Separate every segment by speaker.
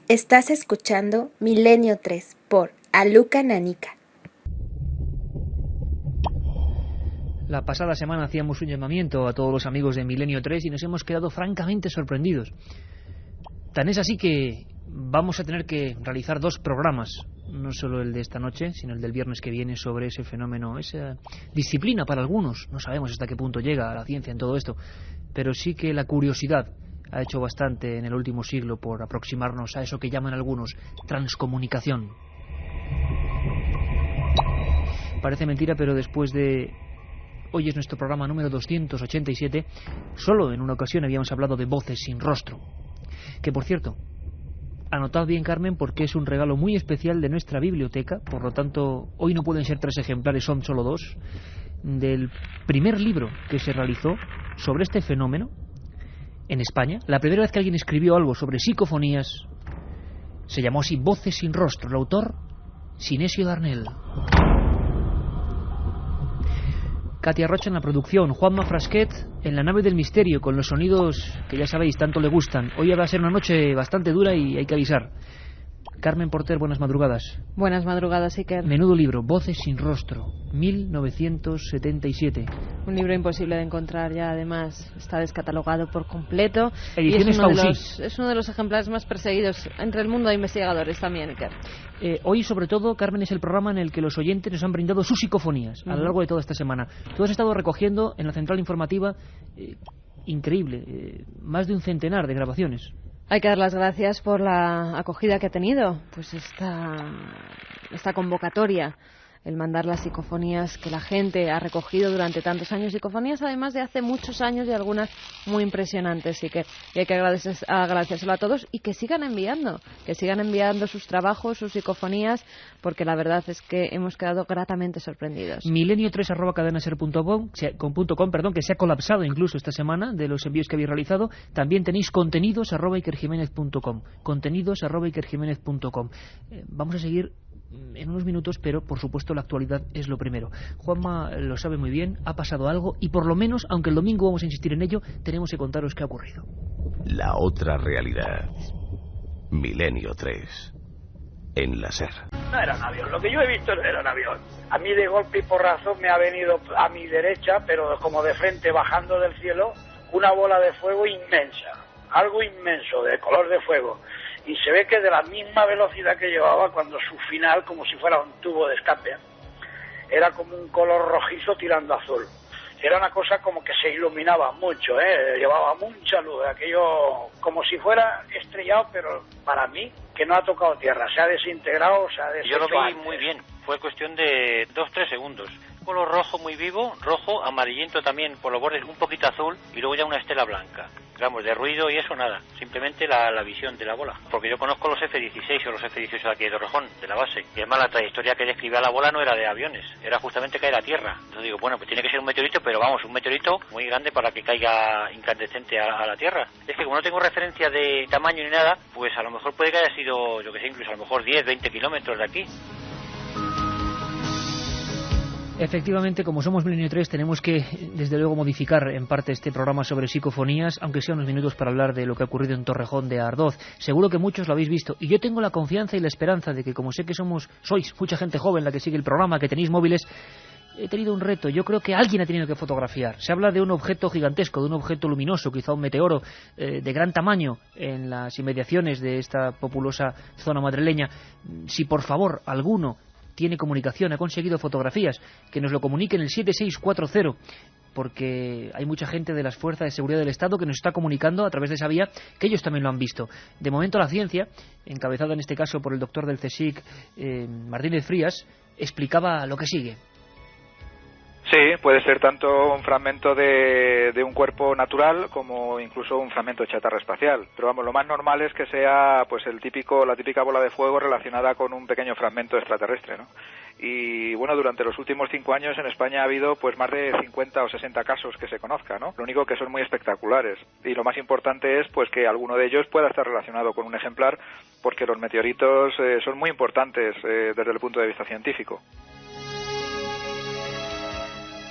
Speaker 1: Estás escuchando Milenio 3 por Aluka Nanika.
Speaker 2: La pasada semana hacíamos un llamamiento a todos los amigos de Milenio 3 y nos hemos quedado francamente sorprendidos. Tan es así que vamos a tener que realizar 2 programas, no solo el de esta noche, sino el del viernes que viene, sobre ese fenómeno, esa disciplina para algunos. No sabemos hasta qué punto llega la ciencia en todo esto, pero sí que la curiosidad ha hecho bastante en el último siglo por aproximarnos a eso que llaman algunos transcomunicación. Parece mentira, pero después de... Hoy es nuestro programa número 287. Solo en una ocasión habíamos hablado de voces sin rostro. Que, por cierto, anotad bien, Carmen, porque es un regalo muy especial de nuestra biblioteca. Por lo tanto, hoy no pueden ser 3 ejemplares, son solo 2. Del primer libro que se realizó sobre este fenómeno en España. La primera vez que alguien escribió algo sobre psicofonías se llamó así, Voces sin rostro. El autor, Sinesio Darnell. Katia Rocha en la producción, Juanma Frasquet en la nave del misterio, con los sonidos que ya sabéis tanto le gustan. Hoy va a ser una noche bastante dura y hay que avisar. Carmen Porter, buenas madrugadas.
Speaker 3: Buenas madrugadas, Iker.
Speaker 2: Menudo libro, Voces sin rostro, 1977.
Speaker 3: Un libro imposible de encontrar ya, además está descatalogado por completo.
Speaker 2: Ediciones Fausí.
Speaker 3: Es uno de los ejemplares más perseguidos entre el mundo de investigadores también, Iker.
Speaker 2: Hoy, sobre todo, Carmen, es el programa en el que los oyentes nos han brindado sus psicofonías a lo largo de toda esta semana. Tú has estado recogiendo en la central informativa, increíble, más de un centenar de grabaciones.
Speaker 3: Hay que dar las gracias por la acogida que ha tenido, pues esta convocatoria, el mandar las psicofonías que la gente ha recogido durante tantos años, psicofonías además de hace muchos años y algunas muy impresionantes, y hay que agradecérselo a todos y que sigan enviando sus trabajos, sus psicofonías, porque la verdad es que hemos quedado gratamente sorprendidos.
Speaker 2: Milenio3@cadenaser.com, que se ha colapsado incluso esta semana de los envíos que habéis realizado. También tenéis contenidos@ikerjimenez.com, contenidos@ikerjimenez.com. Vamos a seguir en unos minutos, pero por supuesto la actualidad es lo primero. Juanma lo sabe muy bien, ha pasado algo y por lo menos, aunque el domingo vamos a insistir en ello, tenemos que contaros qué ha ocurrido.
Speaker 4: La otra realidad. Milenio 3. En la SER.
Speaker 5: No era un avión, lo que yo he visto no era un avión. A mí de golpe y porrazo me ha venido a mi derecha, pero como de frente bajando del cielo, una bola de fuego inmensa, algo inmenso, de color de fuego. Y se ve que de la misma velocidad que llevaba, cuando su final, como si fuera un tubo de escape, era como un color rojizo tirando azul. Era una cosa como que se iluminaba mucho, llevaba mucha luz, aquello como si fuera estrellado, pero para mí, que no ha tocado tierra, se ha desintegrado, se ha deshecho.
Speaker 6: Yo lo vi muy bien, fue cuestión de 2-3 segundos. Color rojo muy vivo, rojo, amarillento también por los bordes, un poquito azul, y luego ya una estela blanca. Digamos, de ruido y eso nada, simplemente la visión de la bola. Porque yo conozco los F-16 o los F-18 de aquí de Torrejón, de la base. Y además la trayectoria que describía la bola no era de aviones, era justamente caer a tierra. Entonces digo, bueno, pues tiene que ser un meteorito, pero vamos, un meteorito muy grande para que caiga incandescente a la tierra. Es que como no tengo referencia de tamaño ni nada, pues a lo mejor puede que haya sido, yo que sé, incluso a lo mejor 10, 20 kilómetros de aquí.
Speaker 2: Efectivamente, como somos Milenio 3, tenemos que, desde luego, modificar en parte este programa sobre psicofonías, aunque sea unos minutos para hablar de lo que ha ocurrido en Torrejón de Ardoz. Seguro que muchos lo habéis visto, y yo tengo la confianza y la esperanza de que, como sé que sois mucha gente joven la que sigue el programa, que tenéis móviles, he tenido un reto. Yo creo que alguien ha tenido que fotografiar. Se habla de un objeto gigantesco, de un objeto luminoso, quizá un meteoro de gran tamaño en las inmediaciones de esta populosa zona madrileña. Si por favor alguno tiene comunicación, ha conseguido fotografías, que nos lo comuniquen el 7640, porque hay mucha gente de las fuerzas de seguridad del Estado que nos está comunicando a través de esa vía que ellos también lo han visto. De momento la ciencia, encabezada en este caso por el doctor del CSIC, Martínez Frías, explicaba lo que sigue.
Speaker 7: Sí, puede ser tanto un fragmento de un cuerpo natural como incluso un fragmento de chatarra espacial. Pero vamos, lo más normal es que sea pues la típica bola de fuego relacionada con un pequeño fragmento extraterrestre, ¿no? Y bueno, durante los últimos 5 años en España ha habido pues más de 50 o 60 casos que se conozca, ¿no? Lo único que son muy espectaculares. Y lo más importante es pues que alguno de ellos pueda estar relacionado con un ejemplar, porque los meteoritos son muy importantes desde el punto de vista científico.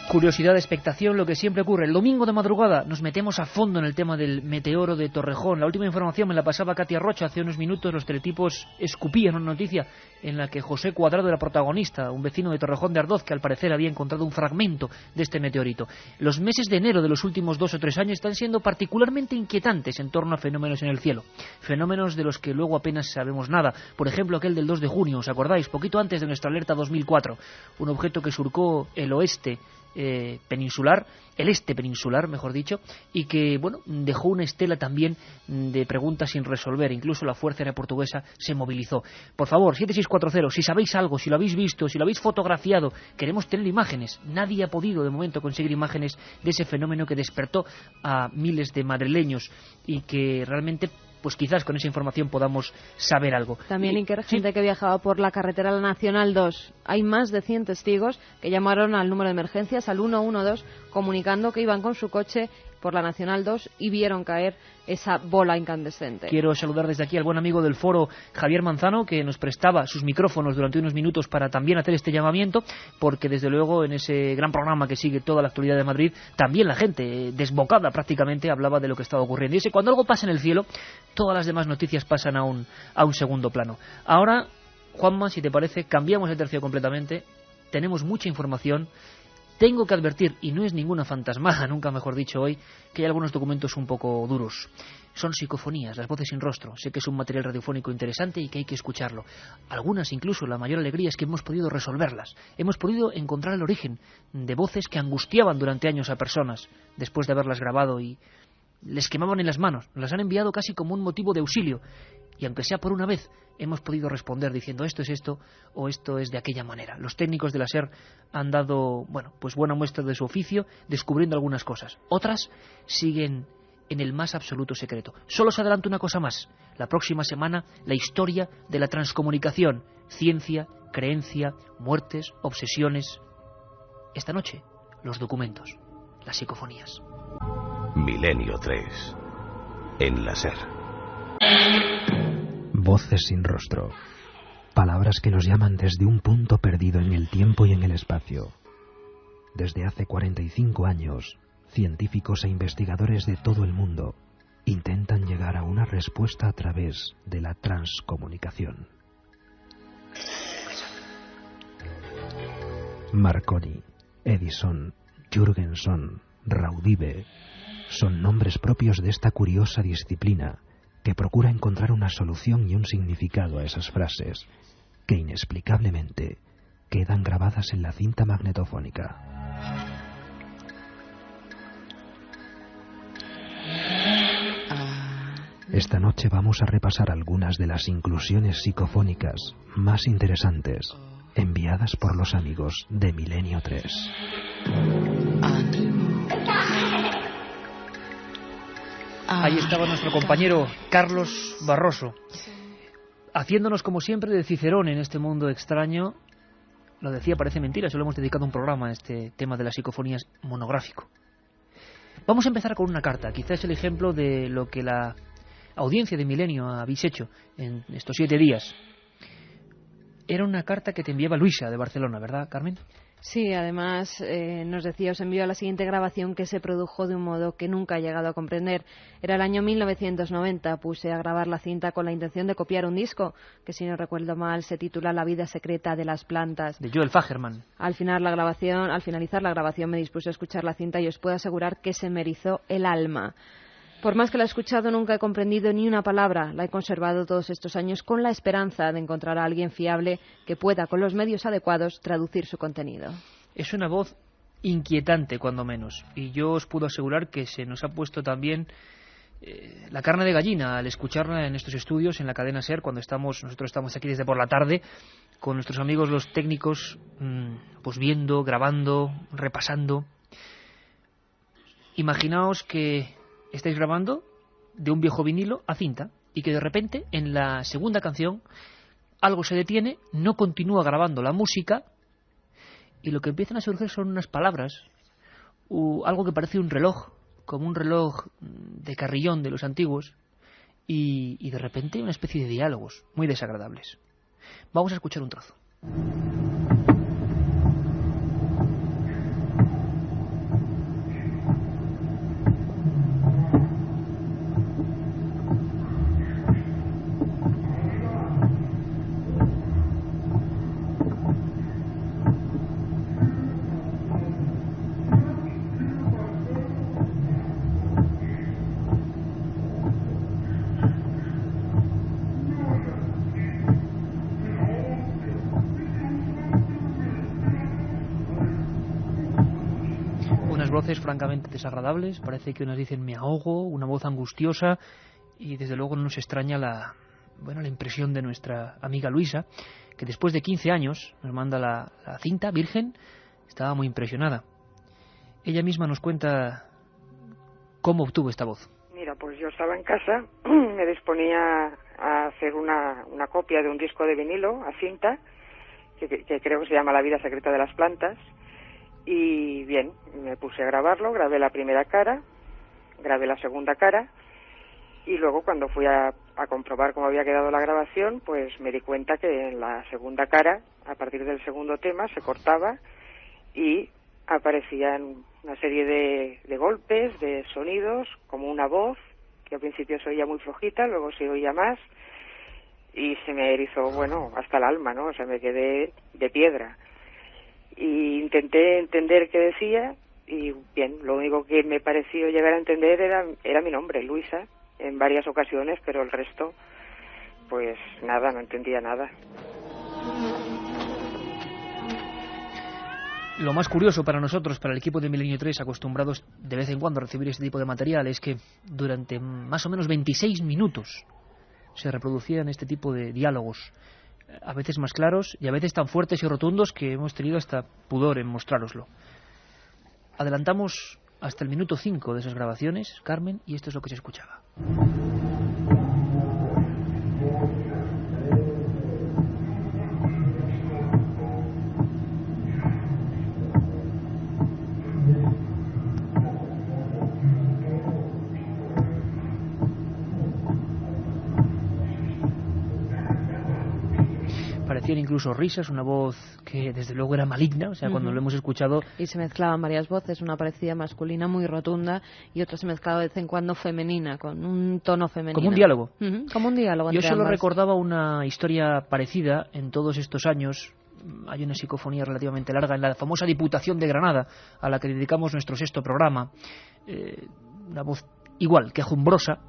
Speaker 2: Curiosidad, expectación, lo que siempre ocurre. El domingo de madrugada nos metemos a fondo en el tema del meteoro de Torrejón. La última información me la pasaba Katia Rocha hace unos minutos. Los teletipos escupían una noticia en la que José Cuadrado era protagonista, un vecino de Torrejón de Ardoz que al parecer había encontrado un fragmento de este meteorito. Los meses de enero de los últimos 2 o 3 años están siendo particularmente inquietantes en torno a fenómenos en el cielo. Fenómenos de los que luego apenas sabemos nada. Por ejemplo, aquel del 2 de junio, ¿os acordáis? Poquito antes de nuestra alerta 2004. Un objeto que surcó el oeste peninsular, el este peninsular, mejor dicho, y que, bueno, dejó una estela también de preguntas sin resolver. Incluso la Fuerza Aérea Portuguesa se movilizó. Por favor, 7640, si sabéis algo, si lo habéis visto, si lo habéis fotografiado, queremos tener imágenes. Nadie ha podido, de momento, conseguir imágenes de ese fenómeno que despertó a miles de madrileños y que realmente, pues quizás con esa información podamos saber algo.
Speaker 3: También gente que viajaba por la carretera Nacional 2. Hay más de 100 testigos que llamaron al número de emergencias, al 112, comunicando que iban con su coche por la Nacional 2 y vieron caer esa bola incandescente.
Speaker 2: Quiero saludar desde aquí al buen amigo del foro, Javier Manzano, que nos prestaba sus micrófonos durante unos minutos para también hacer este llamamiento, porque desde luego en ese gran programa que sigue toda la actualidad de Madrid, también la gente, desbocada prácticamente, hablaba de lo que estaba ocurriendo. Y es que cuando algo pasa en el cielo, todas las demás noticias pasan a un segundo plano. Ahora, Juanma, si te parece, cambiamos de tercio completamente, tenemos mucha información. Tengo que advertir, y no es ninguna fantasmada, nunca mejor dicho hoy, que hay algunos documentos un poco duros. Son psicofonías, las voces sin rostro. Sé que es un material radiofónico interesante y que hay que escucharlo. Algunas, incluso, la mayor alegría es que hemos podido resolverlas. Hemos podido encontrar el origen de voces que angustiaban durante años a personas, después de haberlas grabado y les quemaban en las manos. Nos las han enviado casi como un motivo de auxilio. Y aunque sea por una vez, hemos podido responder diciendo esto es esto o esto es de aquella manera. Los técnicos de la SER han dado, bueno, pues buena muestra de su oficio, descubriendo algunas cosas. Otras siguen en el más absoluto secreto. Solo os adelanto una cosa más. La próxima semana, la historia de la transcomunicación. Ciencia, creencia, muertes, obsesiones. Esta noche, los documentos, las psicofonías.
Speaker 4: Milenio 3. En la SER.
Speaker 8: Voces sin rostro. Palabras que nos llaman desde un punto perdido en el tiempo y en el espacio. Desde hace 45 años, científicos e investigadores de todo el mundo intentan llegar a una respuesta a través de la transcomunicación. Marconi, Edison, Jürgenson, Raudive son nombres propios de esta curiosa disciplina que procura encontrar una solución y un significado a esas frases que inexplicablemente quedan grabadas en la cinta magnetofónica. Esta noche vamos a repasar algunas de las inclusiones psicofónicas más interesantes enviadas por los amigos de Milenio 3.
Speaker 2: Ahí estaba nuestro compañero Carlos Barroso, haciéndonos como siempre de Cicerón en este mundo extraño. Lo decía, parece mentira, solo hemos dedicado un programa a este tema de las psicofonías monográfico. Vamos a empezar con una carta, quizás el ejemplo de lo que la audiencia de Milenio habéis hecho en estos 7 días. Era una carta que te enviaba Luisa de Barcelona, ¿verdad, Carmen?
Speaker 3: Sí, además nos decía, os envío la siguiente grabación que se produjo de un modo que nunca he llegado a comprender. Era el año 1990, puse a grabar la cinta con la intención de copiar un disco, que si no recuerdo mal se titula La vida secreta de las plantas.
Speaker 2: De Joel Fagerman.
Speaker 3: Al finalizar la grabación me dispuse a escuchar la cinta y os puedo asegurar que se me erizó el alma. Por más que la he escuchado, nunca he comprendido ni una palabra. La he conservado todos estos años con la esperanza de encontrar a alguien fiable que pueda, con los medios adecuados, traducir su contenido.
Speaker 2: Es una voz inquietante, cuando menos. Y yo os puedo asegurar que se nos ha puesto también la carne de gallina al escucharla en estos estudios, en la cadena SER, cuando nosotros estamos aquí desde por la tarde, con nuestros amigos los técnicos, pues viendo, grabando, repasando. Imaginaos que estáis grabando de un viejo vinilo a cinta y que de repente en la segunda canción algo se detiene, no continúa grabando la música y lo que empiezan a surgir son unas palabras, algo que parece un reloj, como un reloj de carrillón de los antiguos y de repente una especie de diálogos muy desagradables. Vamos a escuchar un trozo. voces francamente desagradables. Parece que unas dicen me ahogo, una voz angustiosa, y desde luego no nos extraña la impresión de nuestra amiga Luisa, que después de 15 años nos manda la cinta virgen. Estaba muy impresionada. Ella misma nos cuenta cómo obtuvo esta voz.
Speaker 9: Mira, pues yo estaba en casa, me disponía a hacer una copia de un disco de vinilo a cinta, que creo que se llama La vida secreta de las plantas, y bien, me puse a grabarlo, grabé la primera cara, grabé la segunda cara, y luego cuando fui a comprobar cómo había quedado la grabación, pues me di cuenta que en la segunda cara, a partir del segundo tema, se cortaba y aparecían una serie de golpes, de sonidos, como una voz, que al principio se oía muy flojita, luego se oía más, y se me erizó, hasta el alma, ¿no? O sea, me quedé de piedra. Y intenté entender qué decía, y bien, lo único que me pareció llegar a entender era mi nombre, Luisa, en varias ocasiones, pero el resto, pues nada, no entendía nada.
Speaker 2: Lo más curioso para nosotros, para el equipo de Milenio 3, acostumbrados de vez en cuando a recibir este tipo de material, es que durante más o menos 26 minutos se reproducían este tipo de diálogos, a veces más claros y a veces tan fuertes y rotundos que hemos tenido hasta pudor en mostrároslo. Adelantamos hasta el minuto 5 de esas grabaciones, Carmen, y esto es lo que se escuchaba. Parecían incluso risas, una voz que desde luego era maligna, o sea, cuando lo hemos escuchado...
Speaker 3: Y se mezclaban varias voces, una parecía masculina muy rotunda y otra se mezclaba de vez en cuando femenina, con un tono femenino.
Speaker 2: Como un diálogo.
Speaker 3: Como un diálogo.
Speaker 2: Yo solo
Speaker 3: ambas.
Speaker 2: recordaba una historia parecida en todos estos años. Hay una psicofonía relativamente larga en la famosa Diputación de Granada, a la que dedicamos nuestro 6º programa. Una voz igual, quejumbrosa.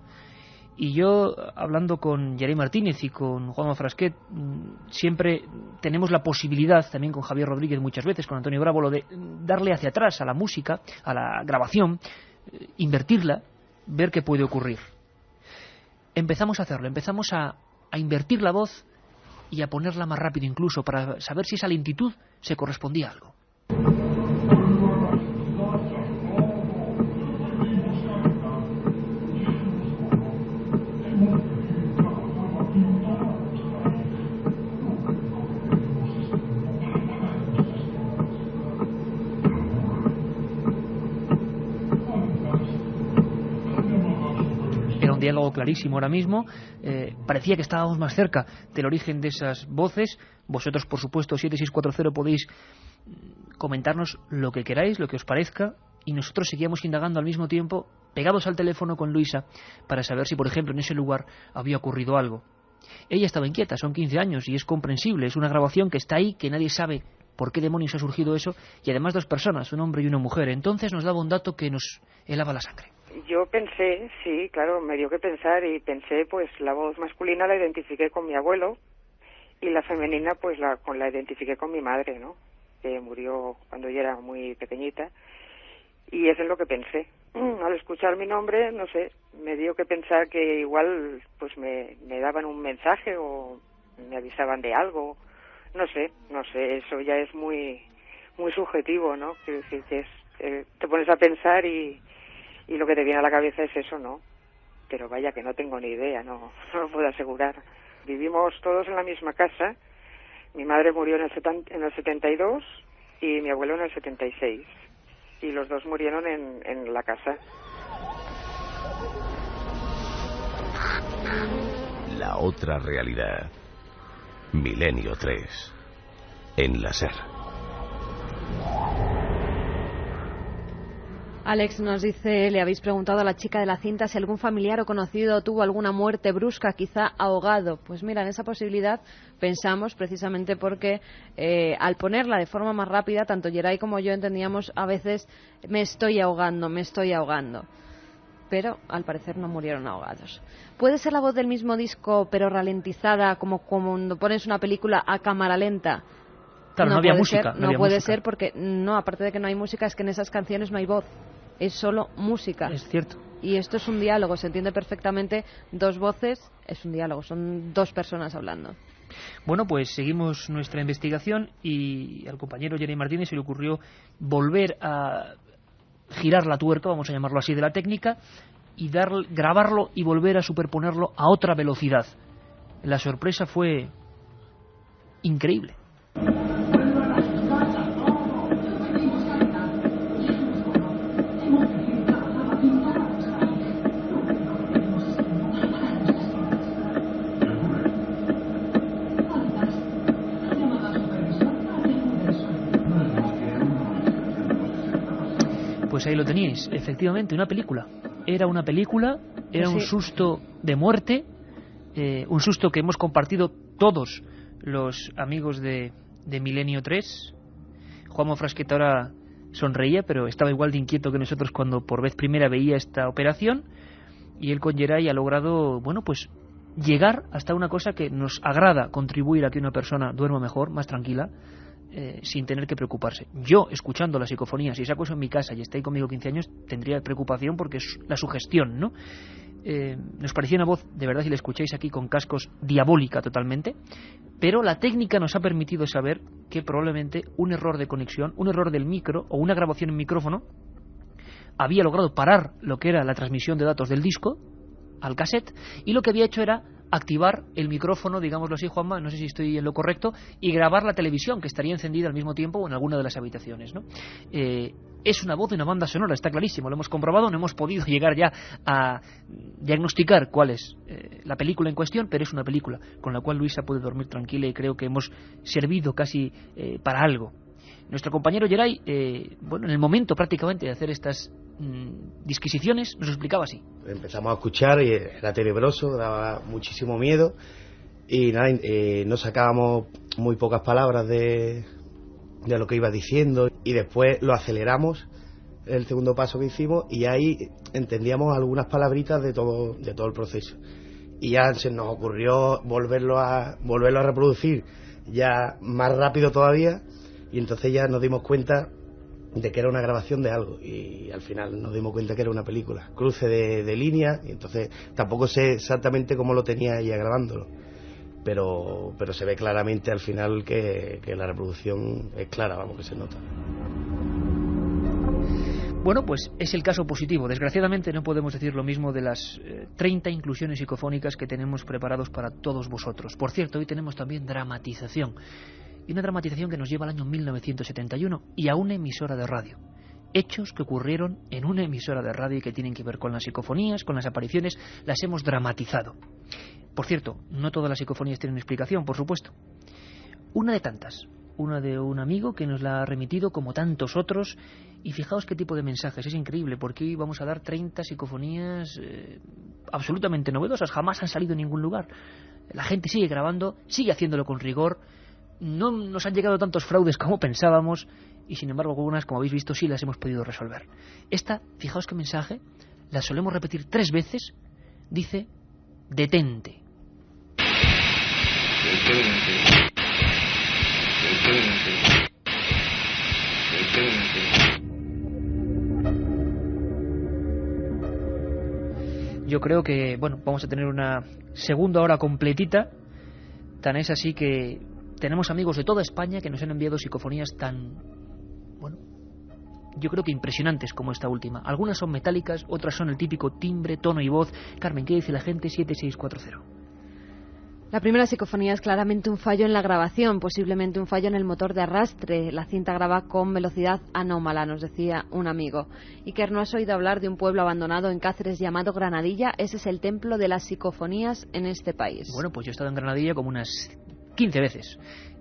Speaker 2: Y yo, hablando con Jerey Martínez y con Juanma Frasquet, siempre tenemos la posibilidad, también con Javier Rodríguez muchas veces, con Antonio Brávolo, de darle hacia atrás a la música, a la grabación, invertirla, ver qué puede ocurrir. Empezamos a hacerlo, empezamos a invertir la voz y a ponerla más rápido incluso, para saber si esa lentitud se correspondía a algo. Un diálogo clarísimo ahora mismo. Parecía que estábamos más cerca del origen de esas voces. Vosotros, por supuesto, 7640, podéis comentarnos lo que queráis, lo que os parezca, y nosotros seguíamos indagando al mismo tiempo, pegados al teléfono con Luisa, para saber si, por ejemplo, en ese lugar había ocurrido algo. Ella estaba inquieta, son 15 años y es comprensible, es una grabación que está ahí, que nadie sabe por qué demonios ha surgido eso, y además 2 personas, un hombre y una mujer. Entonces nos daba un dato que nos helaba la sangre.
Speaker 9: Yo pensé, sí, claro, me dio que pensar, y pensé, pues la voz masculina la identifiqué con mi abuelo y la femenina pues la identifiqué con mi madre, ¿no? Que murió cuando yo era muy pequeñita, y eso es lo que pensé. Al escuchar mi nombre, no sé, me dio que pensar que igual pues me daban un mensaje o me avisaban de algo, no sé, eso ya es muy subjetivo, ¿no? Quiero decir que te pones a pensar y lo que te viene a la cabeza es eso, ¿no? Pero vaya que no tengo ni idea, no lo puedo asegurar. Vivimos todos en la misma casa. Mi madre murió en el 72 y mi abuelo en el 76. Y los dos murieron en la casa.
Speaker 4: La otra realidad. Milenio 3. En la SER.
Speaker 3: Alex nos dice, le habéis preguntado a la chica de la cinta si algún familiar o conocido tuvo alguna muerte brusca, quizá ahogado. Pues mira, en esa posibilidad pensamos, precisamente porque al ponerla de forma más rápida, tanto Geray como yo entendíamos a veces me estoy ahogando. Pero al parecer no murieron ahogados. ¿Puede ser la voz del mismo disco pero ralentizada, como cuando pones una película a cámara lenta?
Speaker 2: Claro, no había música.
Speaker 3: No puede ser porque, no, aparte de que no hay música, es que en esas canciones no hay voz. Es solo música.
Speaker 2: Es cierto.
Speaker 3: Y esto es un diálogo, se entiende perfectamente. Dos voces, es un diálogo, son dos personas hablando.
Speaker 2: Bueno, pues seguimos nuestra investigación y al compañero Jeremy Martínez se le ocurrió volver a girar la tuerca, vamos a llamarlo así, de la técnica y grabarlo y volver a superponerlo a otra velocidad. La sorpresa fue increíble. Pues ahí lo teníais, efectivamente, una película. Era una película, era un susto de muerte, un susto que hemos compartido todos los amigos de Milenio 3. Juanma Frasqueta ahora sonreía, pero estaba igual de inquieto que nosotros cuando por vez primera veía esta operación. Y él con Geray ha logrado, bueno, pues llegar hasta una cosa que nos agrada, contribuir a que una persona duerma mejor, más tranquila, sin tener que preocuparse. Yo, escuchando las psicofonías, si saco eso en mi casa y está ahí conmigo 15 años, tendría preocupación porque es la sugestión, ¿no? Nos parecía una voz, de verdad, si la escucháis aquí con cascos, diabólica totalmente, pero la técnica nos ha permitido saber que probablemente un error de conexión, un error del micro o una grabación en micrófono había logrado parar lo que era la transmisión de datos del disco al cassette, y lo que había hecho era activar el micrófono, digámoslo así, Juanma, no sé si estoy en lo correcto, y grabar la televisión, que estaría encendida al mismo tiempo en alguna de las habitaciones, ¿no? Es una voz de una banda sonora, está clarísimo, lo hemos comprobado, no hemos podido llegar ya a diagnosticar cuál es la película en cuestión, pero es una película con la cual Luisa puede dormir tranquila y creo que hemos servido casi para algo. Nuestro compañero Geray, bueno, en el momento prácticamente de hacer estas disquisiciones, nos explicaba así.
Speaker 10: Empezamos a escuchar y era tenebroso, daba muchísimo miedo y nada, no sacábamos muy pocas palabras de lo que iba diciendo y después lo aceleramos, el segundo paso que hicimos, y ahí entendíamos algunas palabritas de todo el proceso. Y ya se nos ocurrió volverlo a reproducir ya más rápido todavía, y entonces ya nos dimos cuenta de que era una grabación de algo y al final nos dimos cuenta que era una película, cruce de líneas, y entonces tampoco sé exactamente cómo lo tenía ella grabándolo, pero se ve claramente al final que la reproducción es clara, vamos, que se nota.
Speaker 2: Bueno, pues es el caso positivo. Desgraciadamente no podemos decir lo mismo de las 30 inclusiones psicofónicas que tenemos preparados para todos vosotros. Por cierto, hoy tenemos también dramatización. Y una dramatización que nos lleva al año 1971 y a una emisora de radio. Hechos que ocurrieron en una emisora de radio y que tienen que ver con las psicofonías, con las apariciones, las hemos dramatizado. Por cierto, no todas las psicofonías tienen explicación, por supuesto. Una de tantas, una de un amigo que nos la ha remitido como tantos otros, y fijaos qué tipo de mensajes, es increíble, porque hoy vamos a dar 30 psicofonías absolutamente novedosas, jamás han salido en ningún lugar. La gente sigue grabando, sigue haciéndolo con rigor. No nos han llegado tantos fraudes como pensábamos y sin embargo algunas, como habéis visto, sí las hemos podido resolver. Esta, fijaos qué mensaje, la solemos repetir 3 veces, dice: detente. Yo creo que, bueno, vamos a tener una segunda hora completita, tan es así que tenemos amigos de toda España que nos han enviado psicofonías tan, bueno, yo creo que impresionantes como esta última. Algunas son metálicas, otras son el típico timbre, tono y voz. Carmen, ¿qué dice la gente? 7640.
Speaker 3: La primera psicofonía es claramente un fallo en la grabación, posiblemente un fallo en el motor de arrastre. La cinta graba con velocidad anómala, nos decía un amigo. Iker, ¿no has oído hablar de un pueblo abandonado en Cáceres llamado Granadilla? Ese es el templo de las psicofonías en este país.
Speaker 2: Bueno, pues yo he estado en Granadilla como unas 15 veces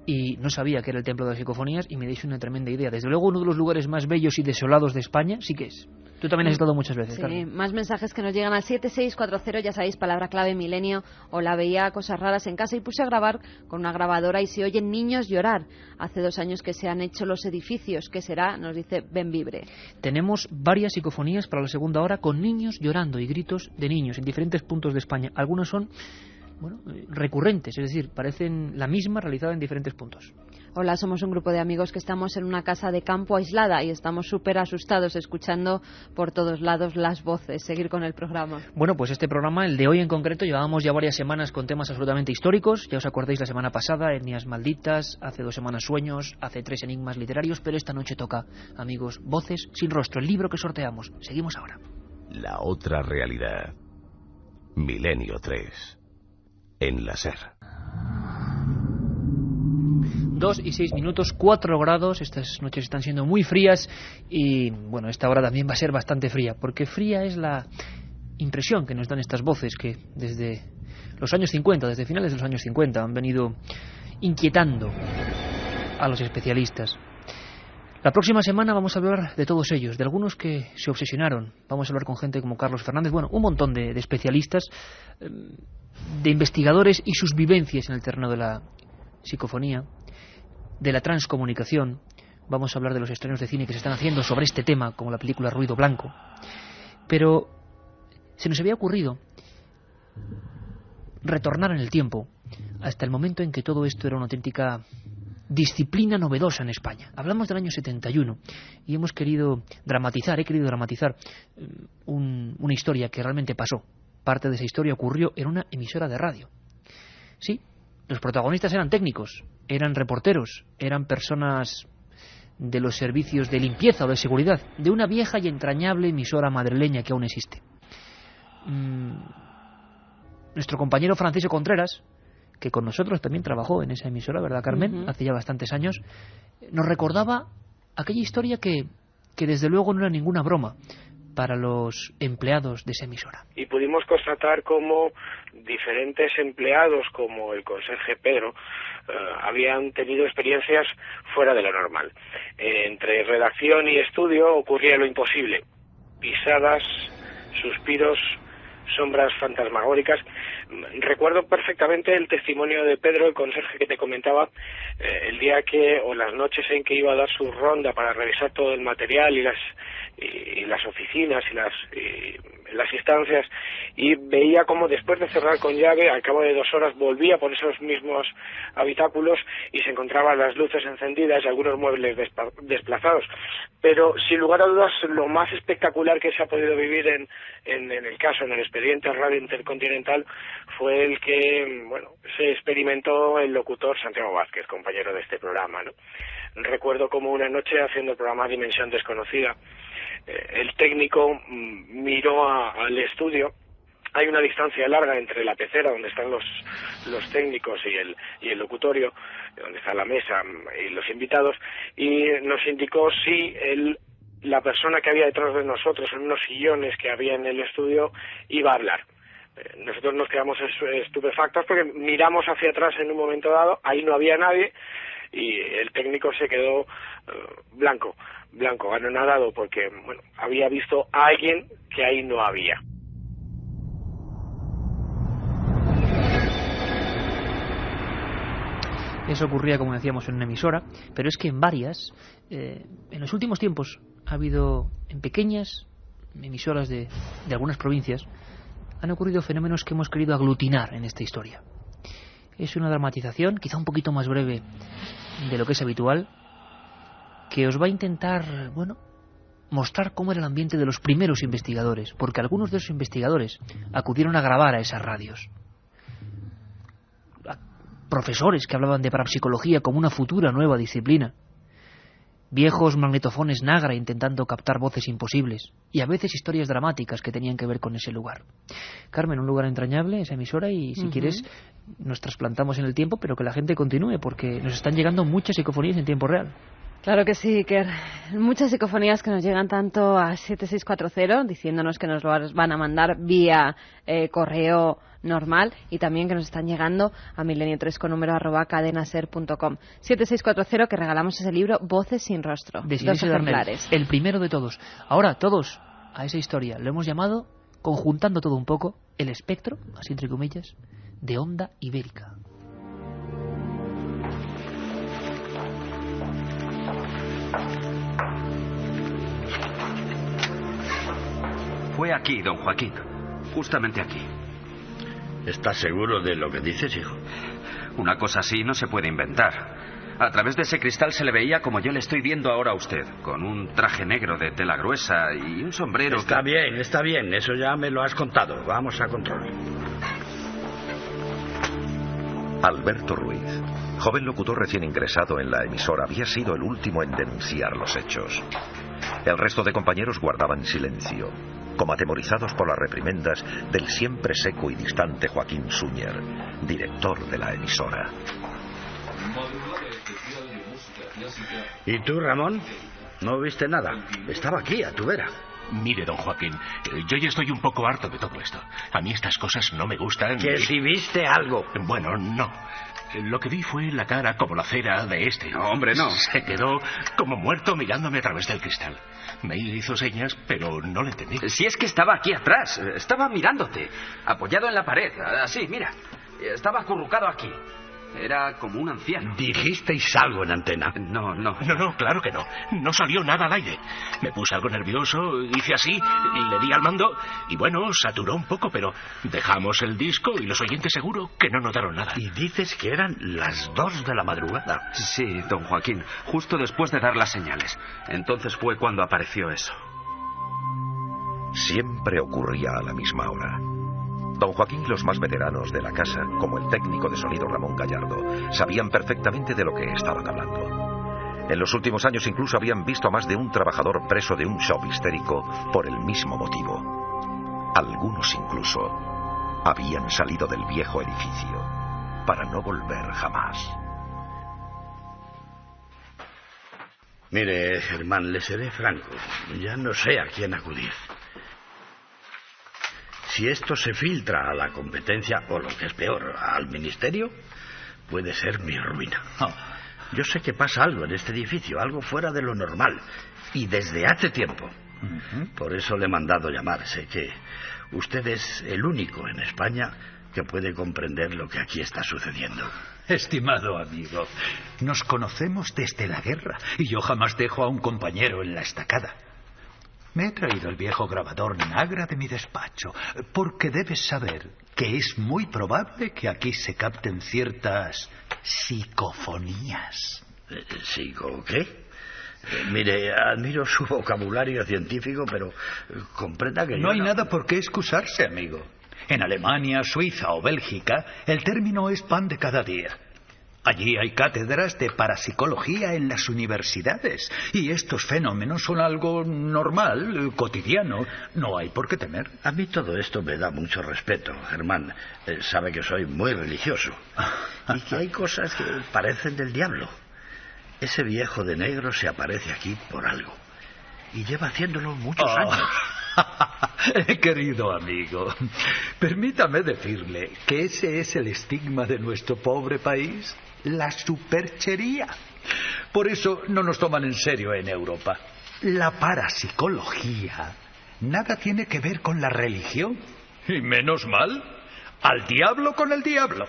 Speaker 2: y no sabía que era el templo de las psicofonías y me deis una tremenda idea. Desde luego uno de los lugares más bellos y desolados de España sí que es. Tú también has estado muchas veces,
Speaker 3: sí,
Speaker 2: Carmen.
Speaker 3: Más mensajes que nos llegan al 7640, ya sabéis, palabra clave Milenio, o la veía cosas raras en casa y puse a grabar con una grabadora y se oyen niños llorar. Hace 2 años que se han hecho los edificios, ¿qué será? Nos dice Benvibre.
Speaker 2: Tenemos varias psicofonías para la segunda hora con niños llorando y gritos de niños en diferentes puntos de España. Algunas son, bueno, recurrentes, es decir, parecen la misma realizada en diferentes puntos.
Speaker 3: Hola, somos un grupo de amigos que estamos en una casa de campo aislada y estamos súper asustados escuchando por todos lados las voces. Seguir con el programa.
Speaker 2: Bueno, pues este programa, el de hoy en concreto, llevábamos ya varias semanas con temas absolutamente históricos. Ya os acordáis la semana pasada, etnias malditas, hace 2 semanas sueños, hace 3 enigmas literarios, pero esta noche toca, amigos, Voces sin rostro, el libro que sorteamos. Seguimos ahora.
Speaker 4: La otra realidad. Milenio 3. En la SER.
Speaker 2: 2 y 6 minutos, 4 grados, estas noches están siendo muy frías y bueno, esta hora también va a ser bastante fría, porque fría es la impresión que nos dan estas voces que desde los años 50, desde finales de los años 50 han venido inquietando a los especialistas. La próxima semana vamos a hablar de todos ellos, de algunos que se obsesionaron. Vamos a hablar con gente como Carlos Fernández, bueno, un montón de especialistas, de investigadores y sus vivencias en el terreno de la psicofonía, de la transcomunicación. Vamos a hablar de los estrenos de cine que se están haciendo sobre este tema, como la película Ruido Blanco. Pero se nos había ocurrido retornar en el tiempo hasta el momento en que todo esto era una auténtica disciplina novedosa en España. Hablamos del año 71 y hemos querido dramatizar, una historia que realmente pasó. Parte de esa historia ocurrió en una emisora de radio. Sí, los protagonistas eran técnicos, eran reporteros, eran personas de los servicios de limpieza o de seguridad de una vieja y entrañable emisora madrileña que aún existe. Nuestro compañero Francisco Contreras, que con nosotros también trabajó en esa emisora, ¿verdad, Carmen? Hace ya bastantes años, nos recordaba aquella historia que desde luego no era ninguna broma para los empleados de esa emisora.
Speaker 11: Y pudimos constatar cómo diferentes empleados, como el conserje Pedro, habían tenido experiencias fuera de lo normal. Entre redacción y estudio ocurría lo imposible. Pisadas, suspiros, sombras fantasmagóricas. Recuerdo perfectamente el testimonio de Pedro, el conserje que te comentaba, el día que, o las noches en que iba a dar su ronda para revisar todo el material y las oficinas y las instancias, y veía como después de cerrar con llave, al cabo de 2 horas volvía por esos mismos habitáculos y se encontraban las luces encendidas y algunos muebles desplazados. Pero sin lugar a dudas, lo más espectacular que se ha podido vivir en el caso, en el expediente Radio Intercontinental, fue el que, bueno, se experimentó el locutor Santiago Vázquez, compañero de este programa, ¿no? Recuerdo como una noche, haciendo el programa Dimensión Desconocida, el técnico miró al estudio. Hay una distancia larga entre la pecera, donde están los técnicos, y el locutorio, donde está la mesa y los invitados, y nos indicó si la persona que había detrás de nosotros, en unos sillones que había en el estudio, iba a hablar. Nosotros nos quedamos estupefactos porque miramos hacia atrás en un momento dado, ahí no había nadie, y el técnico se quedó blanco, anonadado, porque bueno, había visto a alguien que ahí no había.
Speaker 2: Eso ocurría, como decíamos, en una emisora, pero es que en varias, en los últimos tiempos, ha habido en pequeñas emisoras de algunas provincias, han ocurrido fenómenos que hemos querido aglutinar en esta historia. Es una dramatización, quizá un poquito más breve de lo que es habitual, que os va a intentar, bueno, mostrar cómo era el ambiente de los primeros investigadores, porque algunos de esos investigadores acudieron a grabar a esas radios. Profesores que hablaban de parapsicología como una futura nueva disciplina. Viejos magnetofones Nagra intentando captar voces imposibles. Y a veces historias dramáticas que tenían que ver con ese lugar. Carmen, un lugar entrañable, esa emisora, y si quieres nos trasplantamos en el tiempo, pero que la gente continúe, porque nos están llegando muchas psicofonías en tiempo real.
Speaker 3: Claro que sí, Iker. Muchas psicofonías que nos llegan tanto a 7640 diciéndonos que nos lo van a mandar vía correo normal, y también que nos están llegando a milenio3 con número @cadenaser.com. 7640, que regalamos ese libro Voces sin rostro.
Speaker 2: De
Speaker 3: 2 ejemplares.
Speaker 2: El primero de todos. Ahora, todos a esa historia lo hemos llamado, conjuntando todo un poco, el espectro, así entre comillas, de Onda Ibérica.
Speaker 12: Fue aquí, don Joaquín. Justamente aquí.
Speaker 13: ¿Estás seguro de lo que dices, hijo?
Speaker 12: Una cosa así no se puede inventar. A través de ese cristal se le veía como yo le estoy viendo ahora a usted, con un traje negro de tela gruesa y un sombrero...
Speaker 13: Está bien, eso ya me lo has contado. Vamos a control.
Speaker 4: Alberto Ruiz, joven locutor recién ingresado en la emisora, había sido el último en denunciar los hechos. El resto de compañeros guardaban silencio, como atemorizados por las reprimendas del siempre seco y distante Joaquín Súñer, director de la emisora.
Speaker 13: ¿Y tú, Ramón? ¿No viste nada? Estaba aquí, a tu vera.
Speaker 14: Mire, don Joaquín, yo ya estoy un poco harto de todo esto. A mí estas cosas no me gustan.
Speaker 13: ¿Que si viste algo?
Speaker 14: Bueno, no. Lo que vi fue la cara como la cera de este.
Speaker 12: No, hombre, no.
Speaker 14: Se quedó como muerto mirándome a través del cristal. Me hizo señas, pero no le entendí.
Speaker 12: Si es que estaba aquí atrás, estaba mirándote, apoyado en la pared, así, mira. Estaba acurrucado aquí. Era como un anciano.
Speaker 13: ¿Dijisteis algo en antena?
Speaker 14: No, claro que no. No salió nada al aire. Me puse algo nervioso, hice así, le di al mando y bueno, saturó un poco, pero dejamos el disco y los oyentes seguro que no notaron nada.
Speaker 13: ¿Y dices que eran las 2 de la madrugada?
Speaker 12: Sí, don Joaquín, justo después de dar las señales. Entonces fue cuando apareció eso.
Speaker 4: Siempre ocurría a la misma hora. Don Joaquín y los más veteranos de la casa, como el técnico de sonido Ramón Gallardo, sabían perfectamente de lo que estaban hablando. En los últimos años incluso habían visto a más de un trabajador preso de un shock histérico por el mismo motivo. Algunos incluso habían salido del viejo edificio para no volver jamás.
Speaker 13: Mire, Germán, le seré franco. Ya no sé a quién acudir. Si esto se filtra a la competencia, o lo que es peor, al ministerio, puede ser mi ruina. Yo sé que pasa algo en este edificio, algo fuera de lo normal, y desde hace tiempo. Por eso le he mandado llamar. Sé que usted es el único en España que puede comprender lo que aquí está sucediendo.
Speaker 15: Estimado amigo, nos conocemos desde la guerra, y yo jamás dejo a un compañero en la estacada. Me he traído el viejo grabador Nagra de mi despacho, porque debes saber que es muy probable que aquí se capten ciertas psicofonías.
Speaker 13: ¿Psico qué? Mire, admiro su vocabulario científico, pero comprenda que
Speaker 15: no hay nada por qué excusarse, amigo. En Alemania, Suiza o Bélgica, el término es pan de cada día. Allí hay cátedras de parapsicología en las universidades, y estos fenómenos son algo normal, cotidiano. No hay por qué temer.
Speaker 13: A mí todo esto me da mucho respeto, Germán. Sabe que soy muy religioso y que hay cosas que parecen del diablo. Ese viejo de negro se aparece aquí por algo y lleva haciéndolo muchos años.
Speaker 15: Querido amigo, permítame decirle que ese es el estigma de nuestro pobre país. La superchería. Por eso no nos toman en serio en Europa. La parapsicología nada tiene que ver con la religión. Y menos mal, al diablo con el diablo.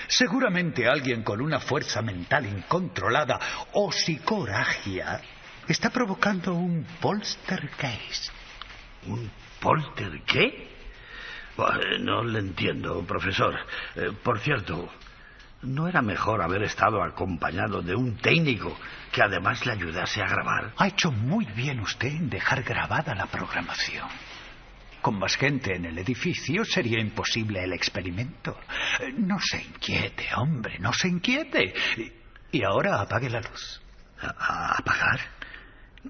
Speaker 15: Seguramente alguien con una fuerza mental incontrolada o psicorragia está provocando un poltergeist.
Speaker 13: ¿Un polter qué? No le entiendo, profesor. Por cierto, ¿no era mejor haber estado acompañado de un técnico que además le ayudase a grabar?
Speaker 15: Ha hecho muy bien usted en dejar grabada la programación. Con más gente en el edificio sería imposible el experimento. No se inquiete, hombre, no se inquiete. Y ahora apague la luz.
Speaker 13: ¿Apagar?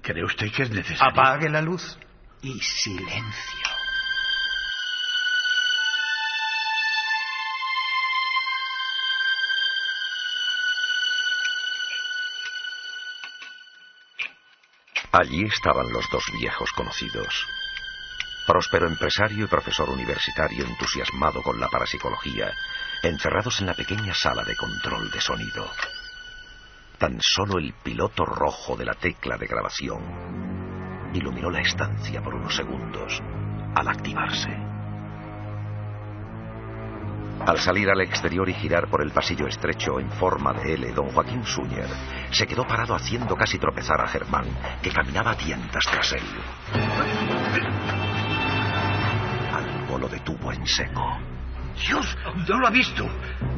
Speaker 13: ¿Cree usted que es necesario?
Speaker 15: Apague la luz y silencio.
Speaker 4: Allí estaban los dos viejos conocidos. Próspero empresario y profesor universitario entusiasmado con la parapsicología, encerrados en la pequeña sala de control de sonido. Tan solo el piloto rojo de la tecla de grabación iluminó la estancia por unos segundos al activarse. Al salir al exterior y girar por el pasillo estrecho en forma de L, don Joaquín Súñer se quedó parado haciendo casi tropezar a Germán, que caminaba a tientas tras él. Algo lo detuvo en seco.
Speaker 13: ¡Dios! ¡No lo ha visto!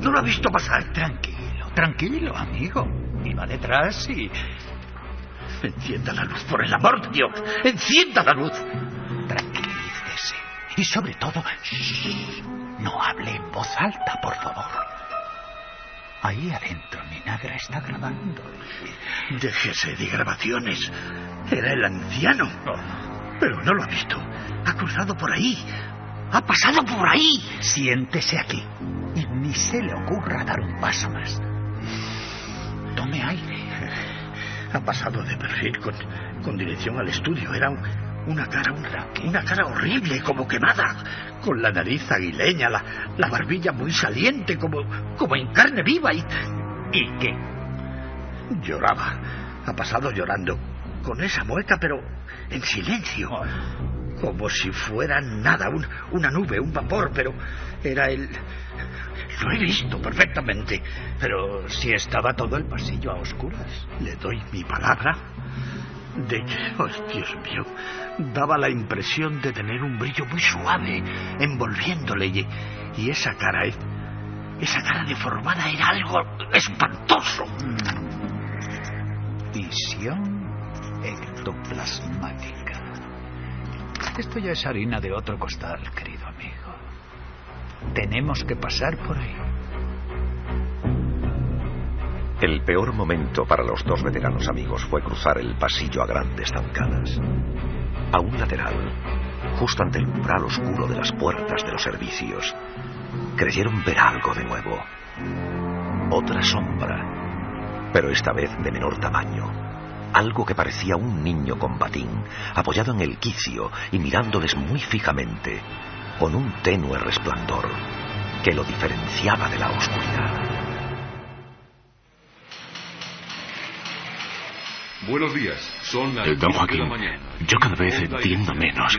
Speaker 13: ¡No lo ha visto pasar!
Speaker 15: Tranquilo, tranquilo, amigo. Iba detrás y...
Speaker 13: Encienda la luz, por el amor de Dios. ¡Encienda la luz!
Speaker 15: Tranquilícese. Y sobre todo, no hable en voz alta, por favor. Ahí adentro mi Nagra está grabando.
Speaker 13: Déjese de grabaciones. Era el anciano. Pero no lo ha visto. Ha cruzado por ahí. Ha pasado por ahí.
Speaker 15: Siéntese aquí. Y ni se le ocurra dar un paso más. Tome aire.
Speaker 13: Ha pasado de perfil con dirección al estudio. Era una cara horrible, como quemada, con la nariz aguileña, la barbilla muy saliente, como en carne viva. ¿Y qué? Lloraba. Ha pasado llorando, con esa mueca, pero en silencio. Como si fuera nada, una nube, un vapor, pero era él. Lo he visto perfectamente.
Speaker 15: Pero si estaba todo el pasillo a oscuras.
Speaker 13: Le doy mi palabra de que, oh, Dios mío, daba la impresión de tener un brillo muy suave, envolviéndole, y esa cara deformada era algo espantoso.
Speaker 15: Visión ectoplasmática. Esto ya es harina de otro costal, querido amigo. Tenemos que pasar por ahí.
Speaker 4: El peor momento para los dos veteranos amigos fue cruzar el pasillo a grandes zancadas. A un lateral, justo ante el umbral oscuro de las puertas de los servicios, creyeron ver algo de nuevo. Otra sombra, pero esta vez de menor tamaño. Algo que parecía un niño con batín, apoyado en el quicio y mirándoles muy fijamente, con un tenue resplandor que lo diferenciaba de la oscuridad.
Speaker 16: Buenos días, son las
Speaker 14: Don
Speaker 16: 10
Speaker 14: Joaquín,
Speaker 16: de la mañana.
Speaker 14: yo cada vez entiendo menos.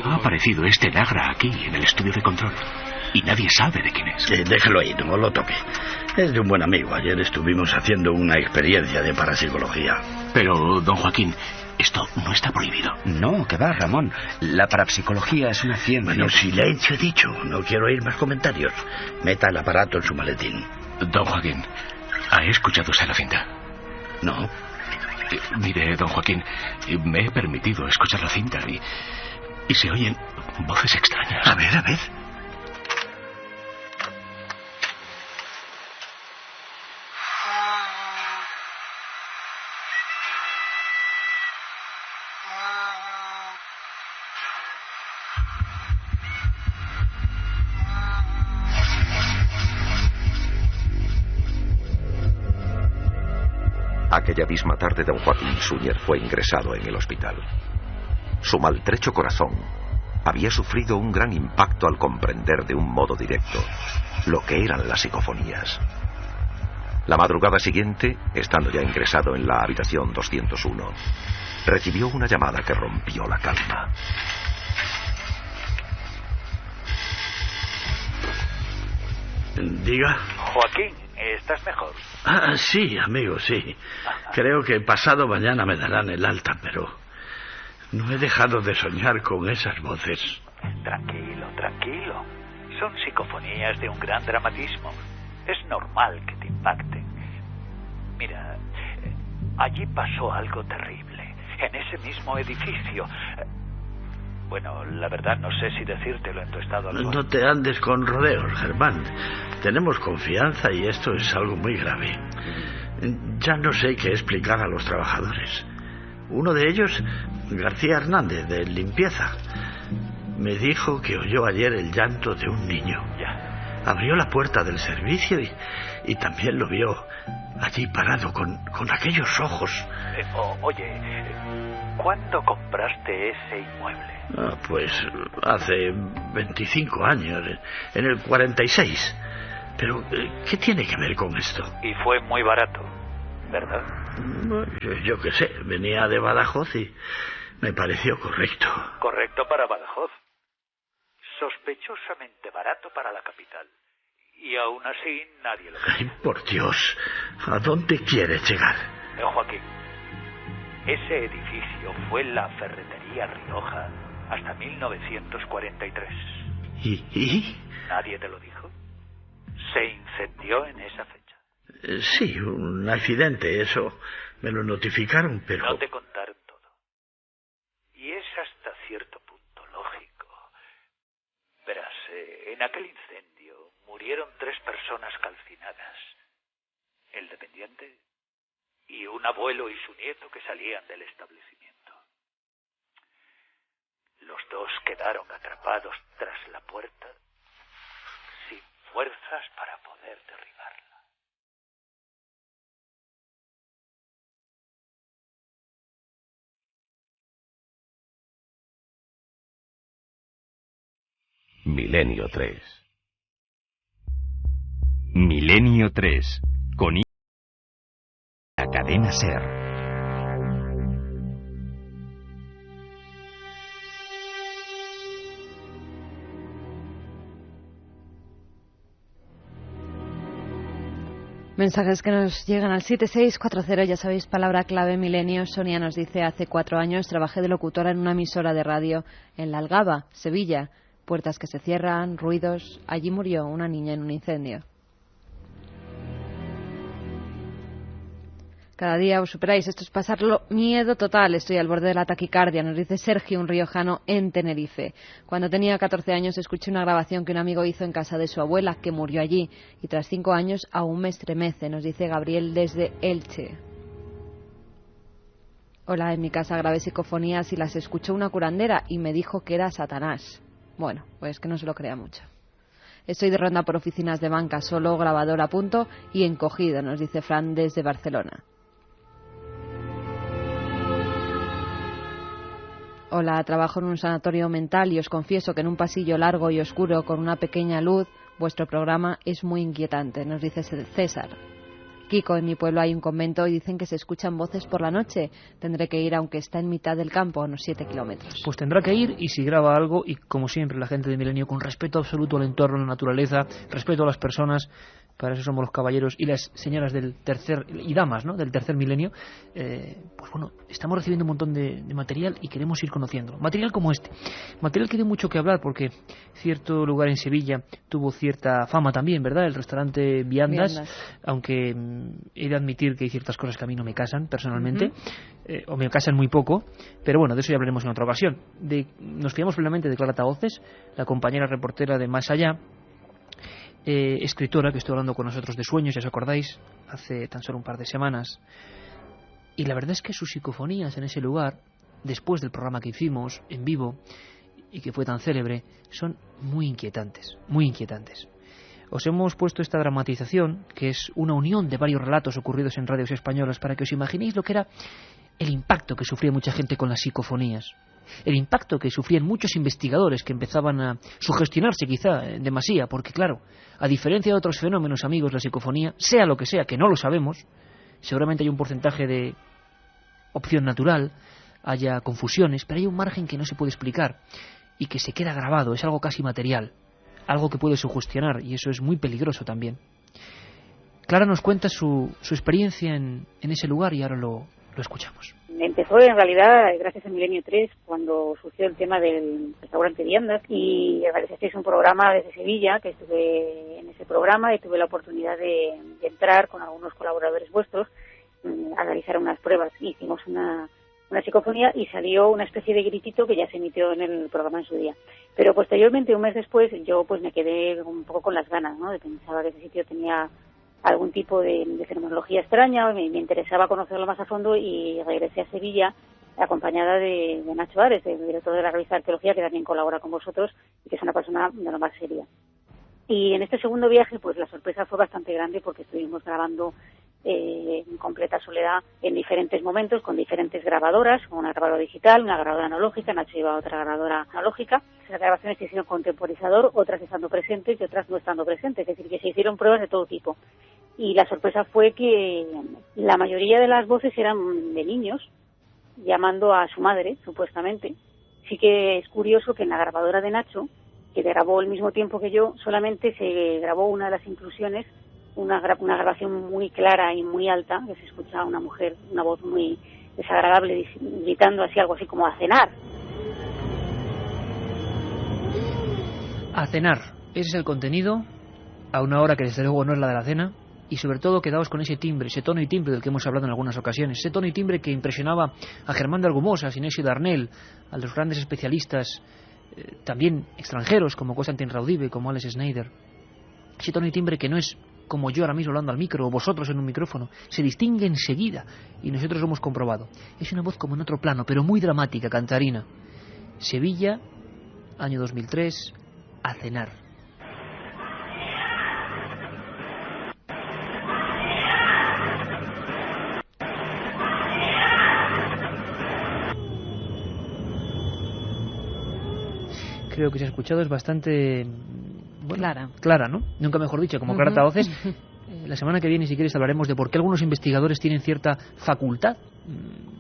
Speaker 14: Ha aparecido este Nagra aquí, en el estudio de control, y nadie sabe de quién es.
Speaker 13: Déjalo ahí, no lo toque. Es de un buen amigo. Ayer estuvimos haciendo una experiencia de parapsicología.
Speaker 14: Pero, don Joaquín, esto no está prohibido.
Speaker 17: No, que va, Ramón. La parapsicología es una ciencia.
Speaker 13: Bueno, silencio he dicho. No quiero oír más comentarios. Meta el aparato en su maletín.
Speaker 14: Don Joaquín, ¿ha escuchado usted la cinta?
Speaker 13: No.
Speaker 14: Mire, don Joaquín, me he permitido escuchar la cinta y se oyen voces extrañas.
Speaker 13: A ver, a ver.
Speaker 4: Aquella misma tarde don Joaquín Suñer fue ingresado en el hospital. Su maltrecho corazón había sufrido un gran impacto al comprender de un modo directo lo que eran las psicofonías. La madrugada siguiente, estando ya ingresado en la habitación 201, recibió una llamada que rompió la calma.
Speaker 13: Diga.
Speaker 18: Joaquín, ¿estás mejor?
Speaker 13: Ah, sí, amigo, sí. Creo que pasado mañana me darán el alta, pero no he dejado de soñar con esas voces.
Speaker 18: Tranquilo, tranquilo. Son psicofonías de un gran dramatismo. Es normal que te impacten. Mira, allí pasó algo terrible. En ese mismo edificio. Bueno, la verdad no sé si decírtelo en tu estado actual.
Speaker 13: No te andes con rodeos, Germán. Tenemos confianza y esto es algo muy grave. Ya no sé qué explicar a los trabajadores. Uno de ellos, García Hernández, de limpieza, me dijo que oyó ayer el llanto de un niño.
Speaker 18: Ya.
Speaker 13: Abrió la puerta del servicio y también lo vio allí parado con aquellos ojos.
Speaker 18: Oye, ¿cuándo compraste ese inmueble?
Speaker 13: Pues hace 25 años, en el 46. Pero, ¿qué tiene que ver con esto?
Speaker 18: Y fue muy barato, ¿verdad?
Speaker 13: Yo qué sé, venía de Badajoz y me pareció correcto.
Speaker 18: Correcto para Badajoz. Sospechosamente barato para la capital. Y aún así nadie lo ve.
Speaker 13: Ay, por Dios, ¿a dónde quieres llegar?
Speaker 18: Joaquín, ese edificio fue la ferretería Rioja hasta 1943.
Speaker 13: ¿Y?
Speaker 18: ¿Nadie te lo dijo? Se incendió en esa fecha.
Speaker 13: Sí, un accidente, eso me lo notificaron, pero...
Speaker 18: No te contaron todo. Y es hasta cierto punto lógico. Verás, en aquel incendio murieron 3 personas calcinadas. El dependiente y un abuelo y su nieto que salían del establecimiento. Los 2 quedaron atrapados tras la puerta, sin fuerzas para poder derribarla.
Speaker 19: Milenio 3. Milenio 3, con la cadena SER.
Speaker 3: Mensajes que nos llegan al 7640, ya sabéis, palabra clave milenio. Sonia nos dice: hace 4 años trabajé de locutora en una emisora de radio en La Algaba, Sevilla. Puertas que se cierran, ruidos. Allí murió una niña en un incendio. Cada día os superáis, esto es pasarlo miedo total. Estoy al borde de la taquicardia, nos dice Sergio, un riojano en Tenerife. Cuando tenía 14 años escuché una grabación que un amigo hizo en casa de su abuela, que murió allí. Y tras 5 años aún me estremece, nos dice Gabriel desde Elche. Hola, en mi casa grabé psicofonías y las escuchó una curandera y me dijo que era Satanás. Bueno, pues que no se lo crea mucho. Estoy de ronda por oficinas de banca, solo grabador a punto y encogido, nos dice Fran desde Barcelona. Hola, trabajo en un sanatorio mental y os confieso que en un pasillo largo y oscuro con una pequeña luz, vuestro programa es muy inquietante, nos dice César. Kiko, en mi pueblo hay un convento y dicen que se escuchan voces por la noche. Tendré que ir, aunque está en mitad del campo, a unos 7 kilómetros.
Speaker 2: Pues tendrá que ir, y si graba algo, y como siempre la gente de Milenio, con respeto absoluto al entorno, a la naturaleza, respeto a las personas, para eso somos los caballeros y las señoras del tercer, y damas, ¿no?, del tercer milenio, pues bueno, estamos recibiendo un montón de material y queremos ir conociéndolo. Material como este. Material que dio mucho que hablar porque cierto lugar en Sevilla tuvo cierta fama también, ¿verdad? El restaurante Viandas. Aunque he de admitir que hay ciertas cosas que a mí no me casan personalmente, o me casan muy poco, pero bueno, de eso ya hablaremos en otra ocasión. Nos fiamos plenamente de Clara Tahoces, la compañera reportera de Más Allá, escritora que estuvo hablando con nosotros de sueños, ya os acordáis, hace tan solo un par de semanas. Y la verdad es que sus psicofonías en ese lugar, después del programa que hicimos en vivo y que fue tan célebre, son muy inquietantes, muy inquietantes. Os hemos puesto esta dramatización, que es una unión de varios relatos ocurridos en radios españolas, para que os imaginéis lo que era el impacto que sufría mucha gente con las psicofonías. El impacto que sufrían muchos investigadores que empezaban a sugestionarse quizá en demasía, porque claro, a diferencia de otros fenómenos, amigos, la psicofonía, sea lo que sea, que no lo sabemos, seguramente hay un porcentaje de opción natural, haya confusiones, pero hay un margen que no se puede explicar y que se queda grabado, es algo casi material, algo que puede sugestionar, y eso es muy peligroso también. Clara nos cuenta su experiencia en ese lugar y ahora lo escuchamos.
Speaker 20: Empezó en realidad gracias a Milenio 3 cuando surgió el tema del restaurante Viandas y realizasteis un programa desde Sevilla, que estuve en ese programa y tuve la oportunidad de entrar con algunos colaboradores vuestros a realizar unas pruebas. Hicimos una psicofonía y salió una especie de gritito que ya se emitió en el programa en su día. Pero posteriormente, un mes después, yo pues me quedé un poco con las ganas, ¿no? Pensaba que ese sitio tenía algún tipo de fenomenología extraña, me interesaba conocerlo más a fondo y regresé a Sevilla acompañada de Nacho Ares, el director de la revista Arqueología, que también colabora con vosotros y que es una persona de lo más seria. Y en este segundo viaje, pues la sorpresa fue bastante grande porque estuvimos grabando en completa soledad en diferentes momentos con diferentes grabadoras, una grabadora digital, una grabadora analógica, Nacho lleva otra grabadora analógica. Las grabaciones se hicieron con temporizador, otras estando presentes y otras no estando presentes, es decir, que se hicieron pruebas de todo tipo. Y la sorpresa fue que la mayoría de las voces eran de niños llamando a su madre, supuestamente. Sí que es curioso que en la grabadora de Nacho, que grabó al mismo tiempo que yo, solamente se grabó una de las inclusiones, una grabación muy clara y muy alta, que se escucha a una mujer, una voz muy desagradable, gritando así, algo así como a cenar.
Speaker 2: A cenar, ese es el contenido, a una hora que desde luego no es la de la cena, y sobre todo quedaos con ese timbre, ese tono y timbre del que hemos hablado en algunas ocasiones, ese tono y timbre que impresionaba a Germán de Argumós, a Sinesio Darnell, a los grandes especialistas también extranjeros como Constantin Raudive, como Alex Schneider. Ese tono y timbre que no es como yo ahora mismo hablando al micro o vosotros en un micrófono, se distingue enseguida y nosotros lo hemos comprobado. Es una voz como en otro plano, pero muy dramática, cantarina. Sevilla, año 2003, A cenar. Creo que se ha escuchado, es bastante clara, ¿no? Nunca mejor dicho, como clara voces. La semana que viene, si quieres, hablaremos de por qué algunos investigadores tienen cierta facultad.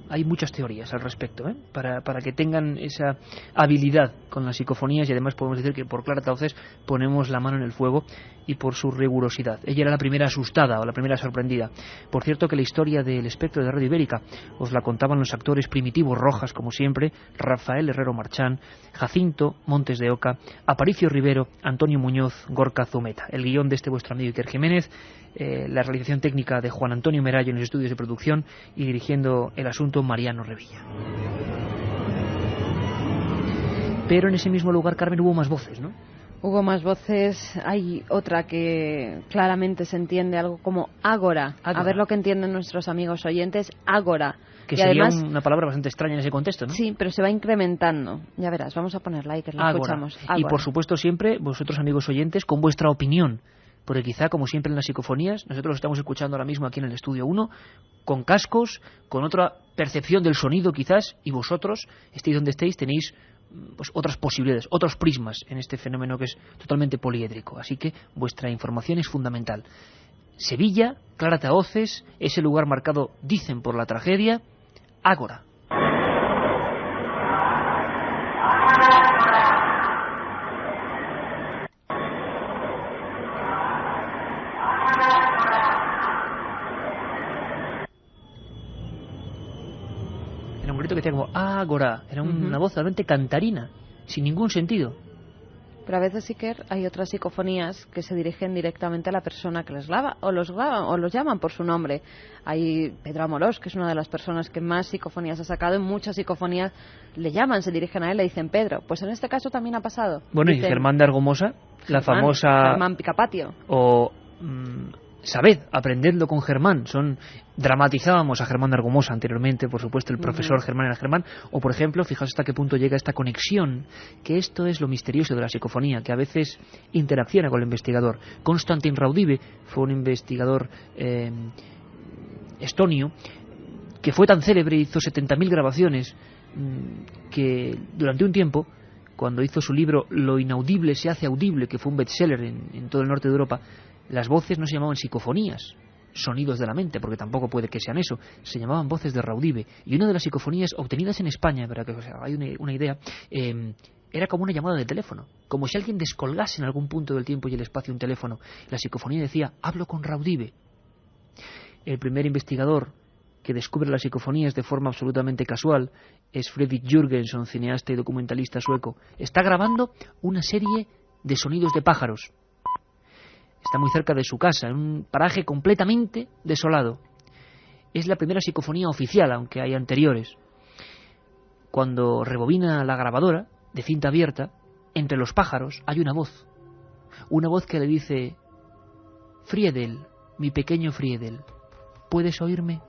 Speaker 2: Hay muchas teorías al respecto, para que tengan esa habilidad con las psicofonías, y además podemos decir que por clara voces ponemos la mano en el fuego y por su rigurosidad. Ella era la primera asustada o la primera sorprendida. Por cierto, que la historia del espectro de Radio Ibérica os la contaban los actores primitivos Rojas, como siempre, Rafael Herrero Marchán, Jacinto Montes de Oca, Aparicio Rivero, Antonio Muñoz, Gorka Zumeta. El guión de este vuestro amigo Iker Jiménez, la realización técnica de Juan Antonio Merayo en los estudios de producción, y dirigiendo el asunto Mariano Revilla. Pero en ese mismo lugar, Carmen, hubo más voces, ¿no?
Speaker 3: Hubo más voces. Hay otra que claramente se entiende, algo como ágora. A ver lo que entienden nuestros amigos oyentes. Ágora.
Speaker 2: Que
Speaker 3: y
Speaker 2: sería
Speaker 3: además,
Speaker 2: una palabra bastante extraña en ese contexto, ¿no?
Speaker 3: Sí, pero se va incrementando. Ya verás, vamos a ponerla ahí, que la escuchamos. Ágora.
Speaker 2: Y por supuesto siempre, vosotros amigos oyentes, con vuestra opinión. Porque quizá, como siempre en las psicofonías, nosotros lo estamos escuchando ahora mismo aquí en el Estudio 1, con cascos, con otra percepción del sonido quizás, y vosotros, estéis donde estéis, tenéis pues otras posibilidades, otros prismas en este fenómeno que es totalmente poliédrico. Así que vuestra información es fundamental. Sevilla, clara a voces, ese lugar marcado, dicen, por la tragedia. Ágora. Era un grito que decía como ágora, era una voz realmente cantarina, sin ningún sentido.
Speaker 3: Pero a veces, Iker, hay otras psicofonías que se dirigen directamente a la persona que les graba, o los graban, o los llaman por su nombre. Hay Pedro Amorós, que es una de las personas que más psicofonías ha sacado, en muchas psicofonías le llaman, se dirigen a él, le dicen Pedro. Pues en este caso también ha pasado.
Speaker 2: Bueno,
Speaker 3: dicen,
Speaker 2: y Germán de Argumosa, la famosa...
Speaker 3: Germán Picapatio.
Speaker 2: O... sabed, aprendedlo con Germán. Dramatizábamos a Germán de Argumosa anteriormente, por supuesto, el profesor Germán era Germán. O, por ejemplo, fijaos hasta qué punto llega esta conexión, que esto es lo misterioso de la psicofonía, que a veces interacciona con el investigador. Constantin Raudive fue un investigador estonio que fue tan célebre, hizo 70.000 grabaciones, que durante un tiempo, cuando hizo su libro Lo inaudible se hace audible, que fue un bestseller en todo el norte de Europa, las voces no se llamaban psicofonías, sonidos de la mente, porque tampoco puede que sean eso, se llamaban voces de Raudive. Y una de las psicofonías obtenidas en España, para que os hagáis una idea, era como una llamada de teléfono, como si alguien descolgase en algún punto del tiempo y el espacio un teléfono. La psicofonía decía, hablo con Raudive. El primer investigador que descubre las psicofonías de forma absolutamente casual es Fredrik Jürgenson, cineasta y documentalista sueco. Está grabando una serie de sonidos de pájaros. Está muy cerca de su casa, en un paraje completamente desolado. Es la primera psicofonía oficial, aunque hay anteriores. Cuando rebobina la grabadora de cinta abierta, entre los pájaros hay una voz. Una voz que le dice: Friedel, mi pequeño Friedel, ¿puedes oírme?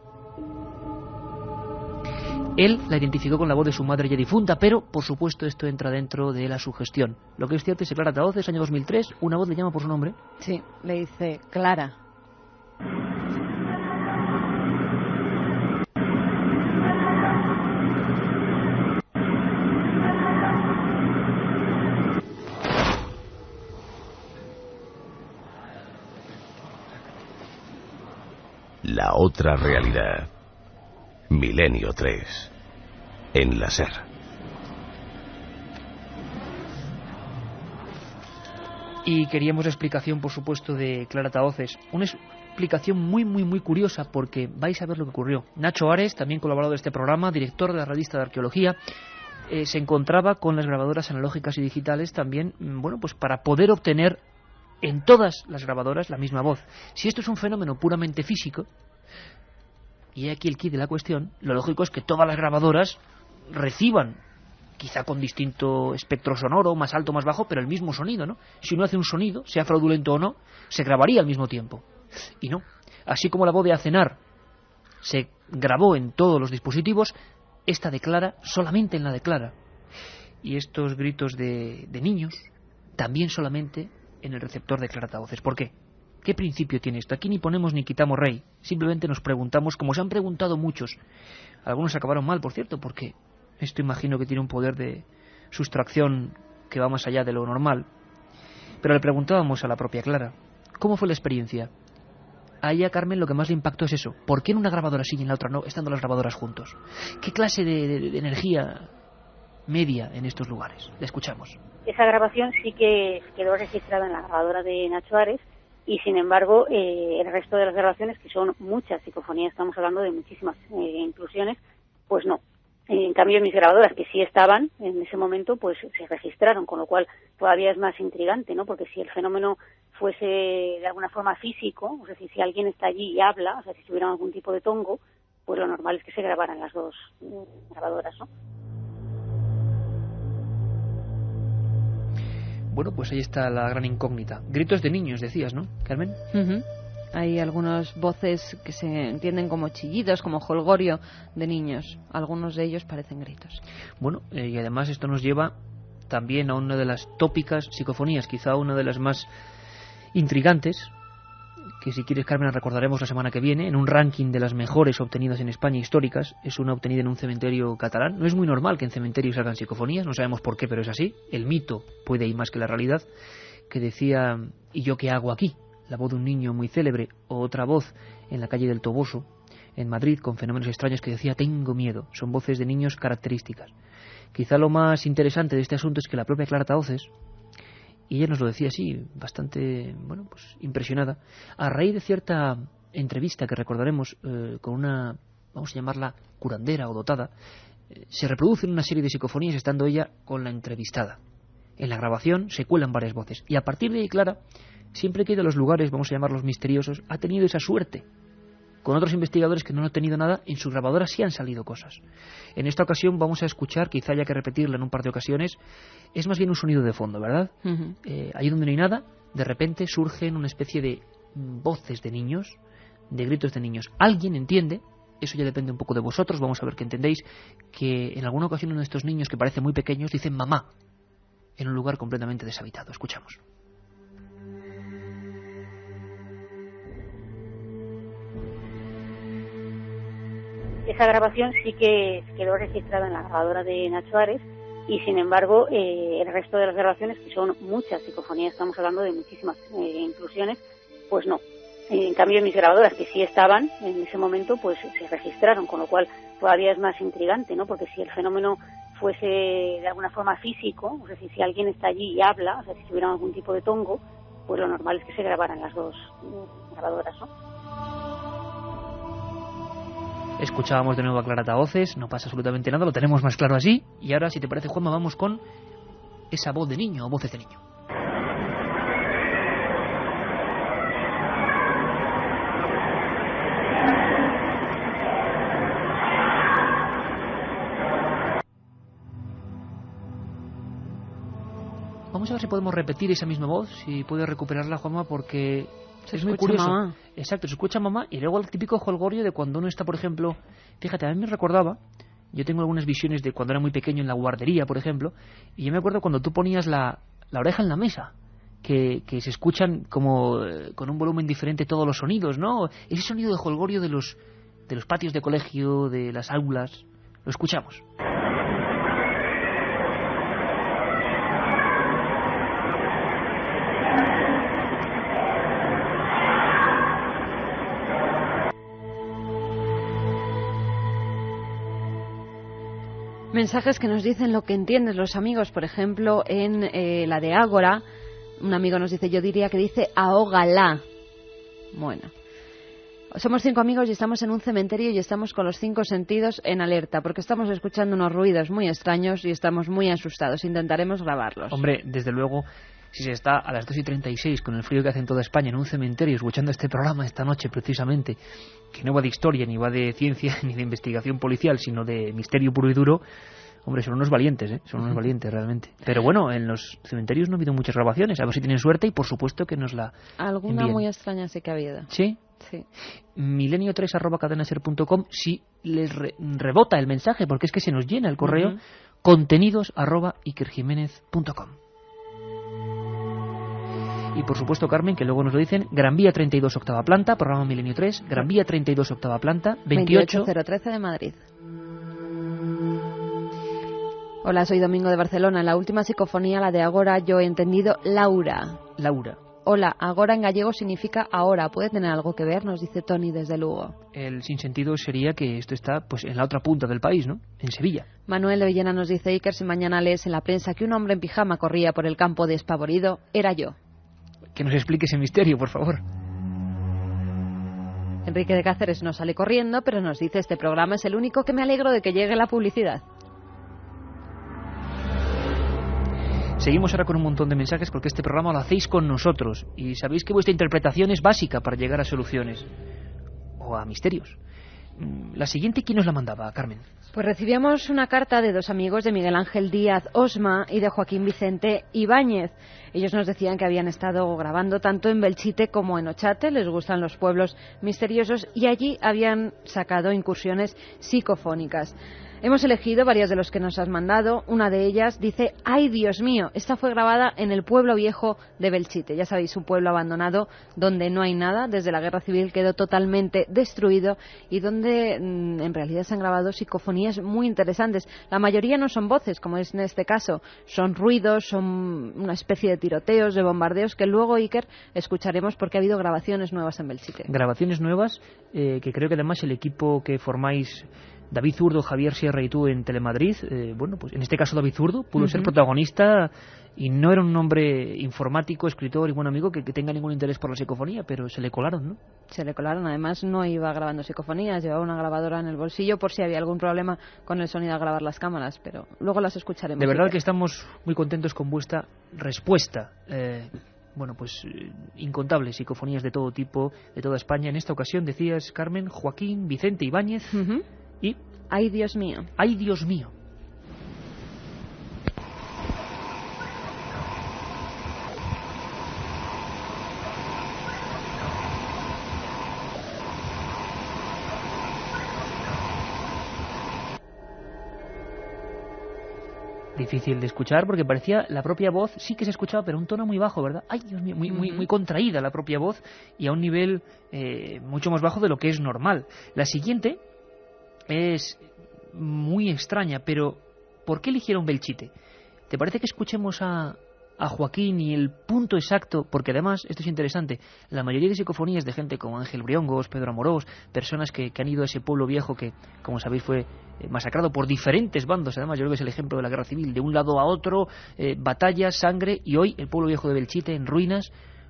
Speaker 2: Él la identificó con la voz de su madre ya difunta, pero, por supuesto, esto entra dentro de la sugestión. Lo que es cierto es que Clara Tahoces, año 2003, una voz le llama por su nombre.
Speaker 3: Sí, le dice Clara.
Speaker 19: La otra realidad. Milenio 3. En la SER.
Speaker 2: Y queríamos la explicación, por supuesto, de Clara Tahoces. Una explicación muy, muy, muy curiosa, porque vais a ver lo que ocurrió. Nacho Ares, también colaborador de este programa, director de la revista de arqueología, se encontraba con las grabadoras analógicas y digitales también, bueno, pues para poder obtener en todas las grabadoras la misma voz. Si esto es un fenómeno puramente físico, y aquí el quid de la cuestión, lo lógico es que todas las grabadoras reciban, quizá con distinto espectro sonoro, más alto, más bajo, pero el mismo sonido, ¿no? Si uno hace un sonido, sea fraudulento o no, se grabaría al mismo tiempo. Y no. Así como la voz de Acenar se grabó en todos los dispositivos, esta de Clara solamente en la de Clara. Y estos gritos de niños también solamente en el receptor de clarataoces. ¿Por qué? ¿Qué principio tiene esto? Aquí ni ponemos ni quitamos rey. Simplemente nos preguntamos, como se han preguntado muchos. Algunos acabaron mal, por cierto, porque esto imagino que tiene un poder de sustracción que va más allá de lo normal. Pero le preguntábamos a la propia Clara, ¿cómo fue la experiencia? A ella, Carmen, lo que más le impactó es eso. ¿Por qué en una grabadora sí y en la otra no, estando las grabadoras juntos? ¿Qué clase de energía media en estos lugares? Le escuchamos.
Speaker 20: Esa grabación sí que quedó registrada en la grabadora de Nacho Ares y, sin embargo, el resto de las grabaciones, que son muchas psicofonías, estamos hablando de muchísimas inclusiones, pues no. En cambio, mis grabadoras, que sí estaban en ese momento, pues se registraron, con lo cual todavía es más intrigante, ¿no? Porque si el fenómeno fuese de alguna forma físico, es decir, si alguien está allí y habla, o sea, si tuviera algún tipo de tongo, pues lo normal es que se grabaran las dos grabadoras, ¿no?
Speaker 2: Bueno, pues ahí está la gran incógnita. Gritos de niños, decías, ¿no, Carmen?
Speaker 3: Uh-huh. Hay algunas voces que se entienden como chillidos, como jolgorio de niños. Algunos de ellos parecen gritos.
Speaker 2: Bueno, y además esto nos lleva también a una de las tópicas psicofonías, quizá una de las más intrigantes, que si quieres, Carmen, recordaremos la semana que viene, en un ranking de las mejores obtenidas en España históricas. Es una obtenida en un cementerio catalán. No es muy normal que en cementerios salgan psicofonías, no sabemos por qué, pero es así. El mito puede ir más que la realidad, que decía, ¿y yo qué hago aquí? La voz de un niño muy célebre, o otra voz en la calle del Toboso, en Madrid, con fenómenos extraños, que decía, tengo miedo. Son voces de niños características. Quizá lo más interesante de este asunto es que la propia clarataoces, y ella nos lo decía así, bastante, bueno, pues impresionada, a raíz de cierta entrevista que recordaremos con una, vamos a llamarla curandera o dotada, se reproducen una serie de psicofonías estando ella con la entrevistada. En la grabación se cuelan varias voces, y a partir de ahí, Clara, siempre que ha ido a los lugares, vamos a llamarlos misteriosos, ha tenido esa suerte. Con otros investigadores que no han tenido nada, en su grabadora sí han salido cosas. En esta ocasión vamos a escuchar, quizá haya que repetirla en un par de ocasiones, es más bien un sonido de fondo, ¿verdad? Uh-huh. Ahí donde no hay nada, de repente surgen una especie de voces de niños, de gritos de niños. Alguien entiende, eso ya depende un poco de vosotros, vamos a ver que entendéis, que en alguna ocasión uno de estos niños que parecen muy pequeños dicen mamá, en un lugar completamente deshabitado. Escuchamos.
Speaker 20: Esa grabación sí que quedó registrada en la grabadora de Nacho Ares y, sin embargo, el resto de las grabaciones, que son muchas psicofonías, estamos hablando de muchísimas inclusiones, pues no. En cambio, mis grabadoras, que sí estaban en ese momento, pues se registraron, con lo cual todavía es más intrigante, ¿no? Porque si el fenómeno fuese de alguna forma físico, es decir, si alguien está allí y habla, o sea, si tuviera algún tipo de tongo, pues lo normal es que se grabaran las dos grabadoras, ¿no?
Speaker 2: Escuchábamos de nuevo a clarataoces, no pasa absolutamente nada, lo tenemos más claro así. Y ahora, si te parece, Juanma, vamos con esa voz de niño o voces de niño. Vamos a ver si podemos repetir esa misma voz, si puedes recuperarla, Juanma, porque es muy curioso. Mamá. Exacto, se escucha mamá y luego el típico jolgorio de cuando uno está, por ejemplo, fíjate, a mí me recordaba, yo tengo algunas visiones de cuando era muy pequeño en la guardería, por ejemplo, y yo me acuerdo cuando tú ponías la oreja en la mesa, que se escuchan como con un volumen diferente todos los sonidos, ¿no? Ese sonido de jolgorio de los patios de colegio, de las aulas, lo escuchamos.
Speaker 3: Mensajes que nos dicen lo que entiendes los amigos. Por ejemplo, en la de Ágora, un amigo nos dice, yo diría que dice ahógala. Bueno, somos 5 amigos y estamos en un cementerio y estamos con los 5 sentidos en alerta porque estamos escuchando unos ruidos muy extraños y estamos muy asustados. Intentaremos grabarlos.
Speaker 2: Hombre, desde luego, si se está a las 2:36 con el frío que hace en toda España en un cementerio escuchando este programa esta noche precisamente, que no va de historia, ni va de ciencia, ni de investigación policial, sino de misterio puro y duro, hombre, son unos valientes, son unos valientes realmente. Pero bueno, en los cementerios no ha habido muchas grabaciones, a ver si tienen suerte y por supuesto que nos la
Speaker 3: Alguna
Speaker 2: envíen.
Speaker 3: muy extraña sí que ha habido.
Speaker 2: ¿Sí?
Speaker 3: Sí.
Speaker 2: milenio3@cadenaser.com, si les rebota el mensaje, porque es que se nos llena el correo, contenidos@ikerjimenez.com. Y por supuesto, Carmen, que luego nos lo dicen, Gran Vía 32, octava planta, programa Milenio 3, Gran Vía 32, octava planta,
Speaker 3: 28013 de Madrid. Hola, soy Domingo de Barcelona. En la última psicofonía, la de Agora, yo he entendido Laura.
Speaker 2: Laura.
Speaker 3: Hola, Agora en gallego significa ahora. ¿Puede tener algo que ver? Nos dice Tony desde Lugo.
Speaker 2: El sinsentido sería que esto está pues en la otra punta del país, ¿no? En Sevilla.
Speaker 3: Manuel de Villena nos dice, Iker, si mañana lees en la prensa que un hombre en pijama corría por el campo despavorido, era yo.
Speaker 2: Que nos explique ese misterio, por favor.
Speaker 3: Enrique de Cáceres no sale corriendo, pero nos dice, este programa es el único que me alegro de que llegue la publicidad.
Speaker 2: Seguimos ahora con un montón de mensajes porque este programa lo hacéis con nosotros y sabéis que vuestra interpretación es básica para llegar a soluciones o a misterios. La siguiente, ¿quién nos la mandaba, Carmen?
Speaker 3: Pues recibíamos una carta de dos amigos, de Miguel Ángel Díaz Osma y de Joaquín Vicente Ibáñez. Ellos nos decían que habían estado grabando tanto en Belchite como en Ochate, les gustan los pueblos misteriosos y allí habían sacado incursiones psicofónicas. Hemos elegido varias de los que nos has mandado. Una de ellas dice, ¡ay, Dios mío! Esta fue grabada en el pueblo viejo de Belchite. Ya sabéis, un pueblo abandonado donde no hay nada. Desde la Guerra Civil quedó totalmente destruido y donde en realidad se han grabado psicofonías muy interesantes. La mayoría no son voces, como es en este caso. Son ruidos, son una especie de tiroteos, de bombardeos que luego, Iker, escucharemos porque ha habido grabaciones nuevas en Belchite.
Speaker 2: Grabaciones nuevas que creo que además el equipo que formáis, David Zurdo, Javier Sierra y tú en Telemadrid, bueno, pues en este caso David Zurdo pudo ser protagonista y no era un hombre informático, escritor y buen amigo que tenga ningún interés por la psicofonía, pero se le colaron, ¿no?
Speaker 3: Se le colaron, además no iba grabando psicofonías, llevaba una grabadora en el bolsillo por si había algún problema con el sonido al grabar las cámaras, pero luego las escucharemos.
Speaker 2: De verdad que estamos muy contentos con vuestra respuesta. Bueno, pues incontables psicofonías de todo tipo, de toda España. En esta ocasión decías, Carmen, Joaquín, Vicente Ibáñez y...
Speaker 3: ¡ay, Dios mío!
Speaker 2: ¡ay, Dios mío! Difícil de escuchar porque parecía la propia voz, sí que se escuchaba, pero un tono muy bajo, ¿verdad? ¡Ay, Dios mío! Muy contraída la propia voz y a un nivel mucho más bajo de lo que es normal. La siguiente es muy extraña, pero ¿por qué eligieron Belchite? ¿Te parece que escuchemos a Joaquín y el punto exacto? Porque además, esto es interesante, la mayoría de psicofonías de gente como Ángel Briongos, Pedro Amorós, personas que han ido a ese pueblo viejo que, como sabéis, fue masacrado por diferentes bandos, además yo creo que es el ejemplo de la Guerra Civil, de un lado a otro, batallas, sangre, y hoy el pueblo viejo de Belchite en ruinas,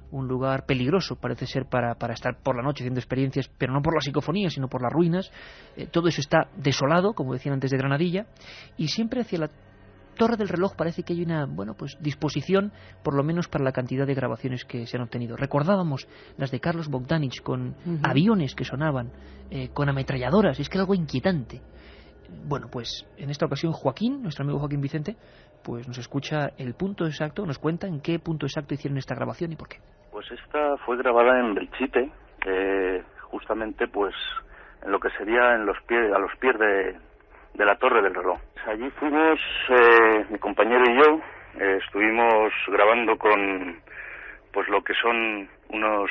Speaker 2: un lugar peligroso parece ser para estar por la noche haciendo experiencias, pero no por la psicofonía, sino por las ruinas. Todo eso está desolado, como decían antes de Granadilla, y siempre hacia la Torre del Reloj parece que hay una disposición, por lo menos para la cantidad de grabaciones que se han obtenido. Recordábamos las de Carlos Bogdanich con aviones que sonaban, con ametralladoras, es que era algo inquietante. Bueno, pues en esta ocasión Joaquín, nuestro amigo Joaquín Vicente, pues nos escucha el punto exacto, nos cuenta en qué punto exacto hicieron esta grabación y por qué.
Speaker 21: Pues esta fue grabada en Belchite, justamente pues en lo que sería a los pies de la Torre del Reloj. Allí fuimos, mi compañero y yo, estuvimos grabando con pues lo que son unos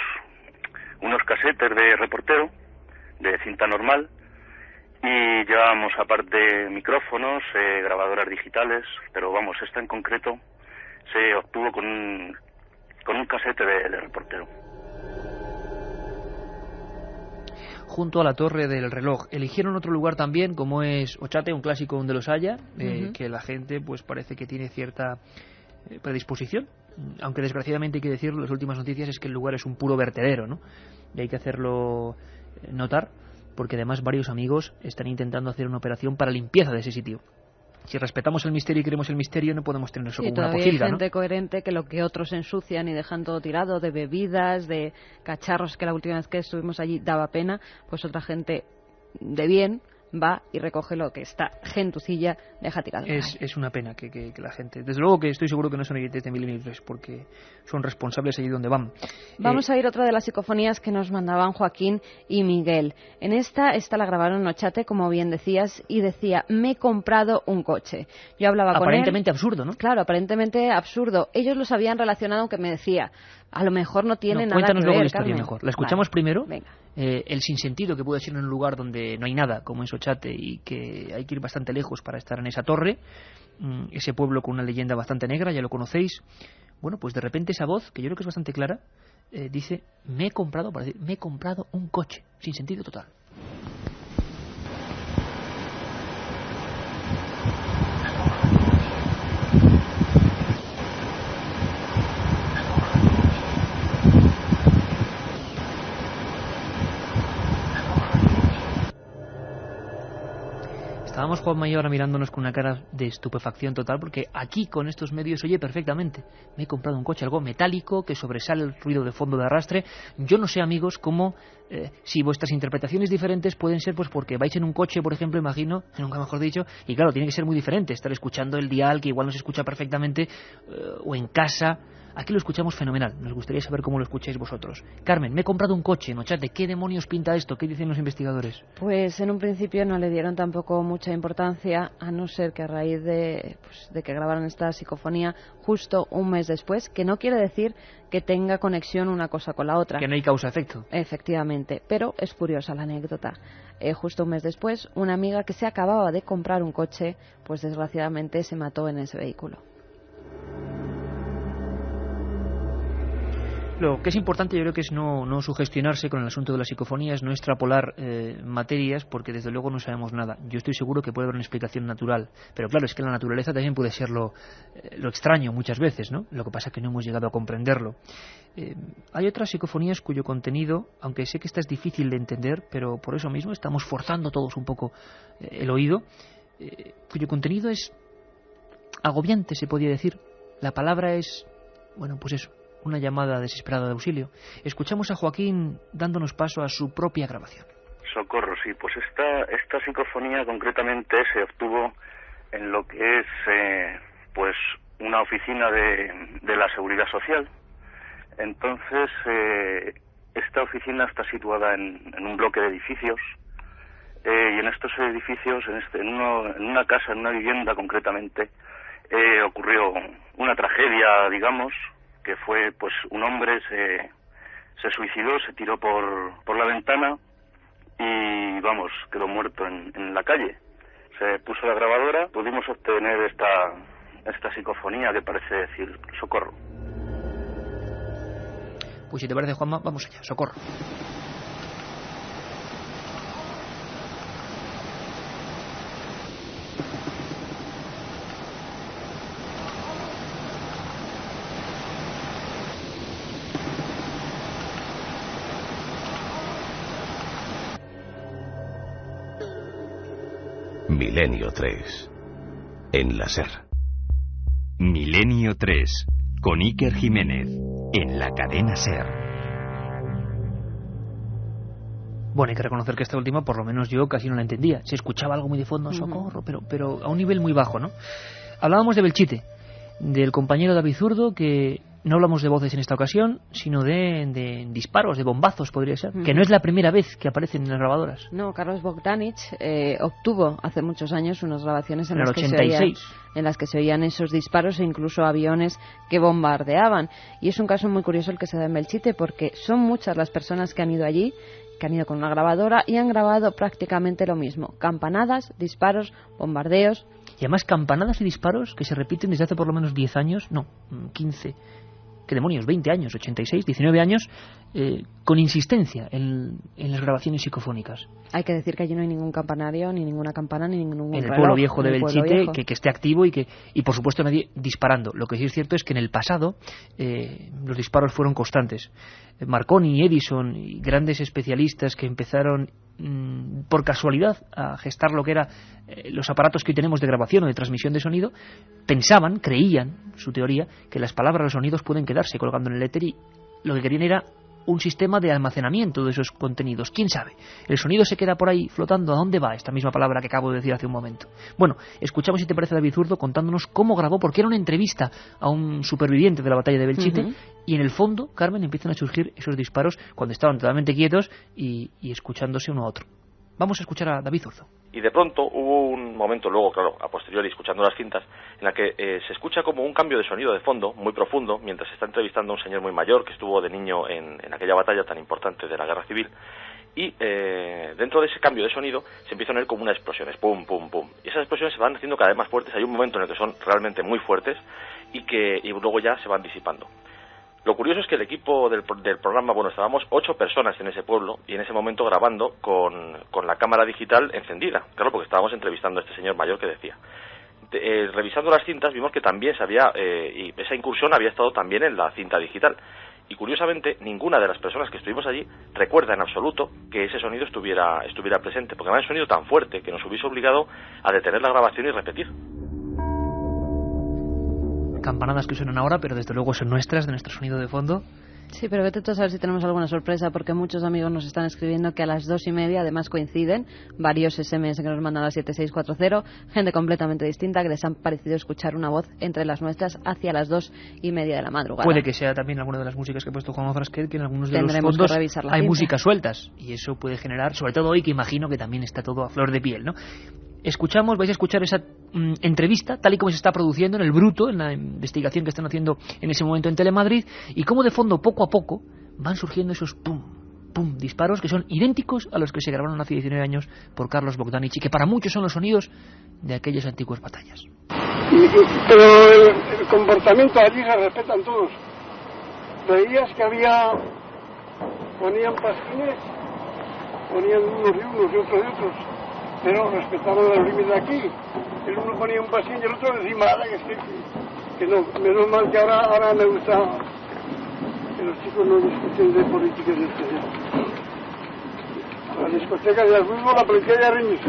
Speaker 21: casetes de reportero, de cinta normal, y llevábamos aparte micrófonos, grabadoras digitales, pero vamos, esta en concreto se obtuvo con un casete de reportero.
Speaker 2: Junto a la Torre del Reloj. Eligieron otro lugar también, como es Ochate, un clásico donde los haya, que la gente pues parece que tiene cierta predisposición, aunque desgraciadamente hay que decirlo, las últimas noticias es que el lugar es un puro vertedero, ¿no? Y hay que hacerlo notar, porque además varios amigos están intentando hacer una operación para limpieza de ese sitio. Si respetamos el misterio y queremos el misterio, no podemos tener eso como una
Speaker 3: todavía
Speaker 2: pocilga,
Speaker 3: hay gente
Speaker 2: ¿no?
Speaker 3: coherente que lo que otros ensucian y dejan todo tirado, de bebidas, de cacharros, que la última vez que estuvimos allí daba pena, pues otra gente de bien va y recoge lo que está gentucilla, deja tirado.
Speaker 2: Es una pena que la gente... Desde luego que estoy seguro que no son oyentes de Milenio 3, porque son responsables allí donde van.
Speaker 3: Vamos a ir otra de las psicofonías que nos mandaban Joaquín y Miguel. En esta la grabaron en Ochate, como bien decías, y decía: me he comprado un coche. Yo hablaba con él.
Speaker 2: Aparentemente absurdo, ¿no?
Speaker 3: Claro, aparentemente absurdo. Ellos los habían relacionado, aunque me decía, a lo mejor no tiene nada que ver.
Speaker 2: Cuéntanos luego la historia
Speaker 3: Carmen.
Speaker 2: mejor. La escuchamos primero.
Speaker 3: Venga.
Speaker 2: El sinsentido que puede ser en un lugar donde no hay nada, como en Sochate, y que hay que ir bastante lejos para estar en esa torre, ese pueblo con una leyenda bastante negra, ya lo conocéis. Bueno, pues de repente esa voz, que yo creo que es bastante clara, dice: me he comprado un coche, sin sentido total. Estábamos Juanma y yo ahora mirándonos con una cara de estupefacción total, porque aquí con estos medios oye perfectamente. Me he comprado un coche, algo metálico, que sobresale el ruido de fondo de arrastre. Yo no sé, amigos, cómo, si vuestras interpretaciones diferentes pueden ser, pues porque vais en un coche, por ejemplo, imagino, nunca mejor dicho, y claro, tiene que ser muy diferente estar escuchando el dial, que igual no se escucha perfectamente, o en casa. Aquí lo escuchamos fenomenal. Nos gustaría saber cómo lo escucháis vosotros. Carmen, me he comprado un coche en Ochate. ¿Qué demonios pinta esto? ¿Qué dicen los investigadores?
Speaker 3: Pues en un principio no le dieron tampoco mucha importancia, a no ser que a raíz de que grabaran esta psicofonía justo un mes después, que no quiere decir que tenga conexión una cosa con la otra.
Speaker 2: Que no hay causa-efecto.
Speaker 3: Efectivamente, pero es curiosa la anécdota. Justo un mes después, una amiga que se acababa de comprar un coche, pues desgraciadamente se mató en ese vehículo.
Speaker 2: Lo que es importante, yo creo que es no sugestionarse con el asunto de las psicofonías, no extrapolar materias, porque desde luego no sabemos nada. Yo estoy seguro que puede haber una explicación natural, pero claro, es que la naturaleza también puede ser lo extraño muchas veces, ¿no? Lo que pasa es que no hemos llegado a comprenderlo. Hay otras psicofonías cuyo contenido, aunque sé que esta es difícil de entender, pero por eso mismo estamos forzando todos un poco el oído, cuyo contenido es agobiante, se podría decir. La palabra es, bueno, pues eso, una llamada desesperada de auxilio. Escuchamos a Joaquín dándonos paso a su propia grabación.
Speaker 21: Socorro, sí, pues esta psicofonía concretamente se obtuvo en lo que es pues una oficina de la Seguridad Social. Entonces, esta oficina está situada en un bloque de edificios, y en estos edificios, en una casa, en una vivienda concretamente, ocurrió una tragedia, digamos, que fue, pues, un hombre se suicidó, se tiró por la ventana y, vamos, quedó muerto en la calle. Se puso la grabadora, pudimos obtener esta psicofonía que parece decir socorro.
Speaker 2: Pues si te parece, Juanma, vamos allá, socorro.
Speaker 19: Milenio 3. En la SER.
Speaker 1: Milenio 3. Con Iker Jiménez. En la cadena SER.
Speaker 2: Bueno, hay que reconocer que esta última, por lo menos yo, casi no la entendía. Se escuchaba algo muy de fondo, socorro, pero a un nivel muy bajo, ¿no? Hablábamos de Belchite, del compañero David Zurdo, que no hablamos de voces en esta ocasión, sino de disparos, de bombazos, podría ser, que no es la primera vez que aparecen en las grabadoras.
Speaker 3: No, Carlos Bogdanich obtuvo hace muchos años unas grabaciones en las que se oían esos disparos e incluso aviones que bombardeaban. Y es un caso muy curioso el que se da en Belchite, porque son muchas las personas que han ido allí, que han ido con una grabadora y han grabado prácticamente lo mismo. Campanadas, disparos, bombardeos.
Speaker 2: Y además campanadas y disparos que se repiten desde hace por lo menos 10 años, no, 15... ¿Qué demonios? 20 años, 86, 19 años, con insistencia en las grabaciones psicofónicas.
Speaker 3: Hay que decir que allí no hay ningún campanario, ni ninguna campana, ni ningún reloj.
Speaker 2: En el pueblo viejo de Belchite, que esté activo y por supuesto nadie disparando. Lo que sí es cierto es que en el pasado los disparos fueron constantes. Marconi, Edison y grandes especialistas que empezaron por casualidad a gestar lo que era los aparatos que hoy tenemos de grabación o de transmisión de sonido, pensaban, creían, su teoría, que las palabras, los sonidos pueden quedarse colgando en el éter, y lo que querían era un sistema de almacenamiento de esos contenidos. ¿Quién sabe? El sonido se queda por ahí flotando. ¿A dónde va esta misma palabra que acabo de decir hace un momento? Bueno, escuchamos, si te parece, a David Zurdo contándonos cómo grabó, porque era una entrevista a un superviviente de la batalla de Belchite, y en el fondo, Carmen, empiezan a surgir esos disparos cuando estaban totalmente quietos y escuchándose uno a otro. Vamos a escuchar a David Zurdo.
Speaker 5: Y de pronto hubo un momento, luego, claro, a posteriori, escuchando las cintas, en la que se escucha como un cambio de sonido de fondo, muy profundo, mientras se está entrevistando a un señor muy mayor que estuvo de niño en aquella batalla tan importante de la Guerra Civil. Y dentro de ese cambio de sonido se empiezan a oír como unas explosiones, pum, pum, pum. Y esas explosiones se van haciendo cada vez más fuertes. Hay un momento en el que son realmente muy fuertes y luego ya se van disipando. Lo curioso es que el equipo del programa, bueno, estábamos 8 personas en ese pueblo y en ese momento grabando con la cámara digital encendida, claro, porque estábamos entrevistando a este señor mayor que decía. Revisando las cintas vimos que también y esa incursión había estado también en la cinta digital. Y curiosamente, ninguna de las personas que estuvimos allí recuerda en absoluto que ese sonido estuviera presente, porque además es un sonido tan fuerte que nos hubiese obligado a detener la grabación y repetir.
Speaker 2: Campanadas que suenan ahora, pero desde luego son nuestras, de nuestro sonido de fondo.
Speaker 3: Sí, pero vete tú a saber si tenemos alguna sorpresa, porque muchos amigos nos están escribiendo que a las 2:30 además coinciden varios SMS que nos mandan a 7640, gente completamente distinta, que les han parecido escuchar una voz entre las nuestras hacia las 2:30 de la madrugada.
Speaker 2: Puede que sea también alguna de las músicas que ha puesto Juan Frasquet, que en algunos de
Speaker 3: Tendremos
Speaker 2: los fondos hay
Speaker 3: cinta.
Speaker 2: músicas sueltas, y eso puede generar, sobre todo hoy, que imagino que también está todo a flor de piel, ¿no? Vais a escuchar esa entrevista tal y como se está produciendo en el bruto, en la investigación que están haciendo en ese momento en Telemadrid, y cómo de fondo, poco a poco, van surgiendo esos pum, pum, disparos que son idénticos a los que se grabaron hace 19 años por Carlos Bogdanich, y que para muchos son los sonidos de aquellas antiguas batallas.
Speaker 22: Pero el comportamiento allí se respetan todos. Veías que ponían pasquines, ponían unos y otros y otros, pero respetaban los límites de aquí. El uno ponía un pasín y el otro encima, que no, menos mal que ahora me gusta que los chicos no discuten de políticas de las discotecas de fútbol, la policía ya reñís.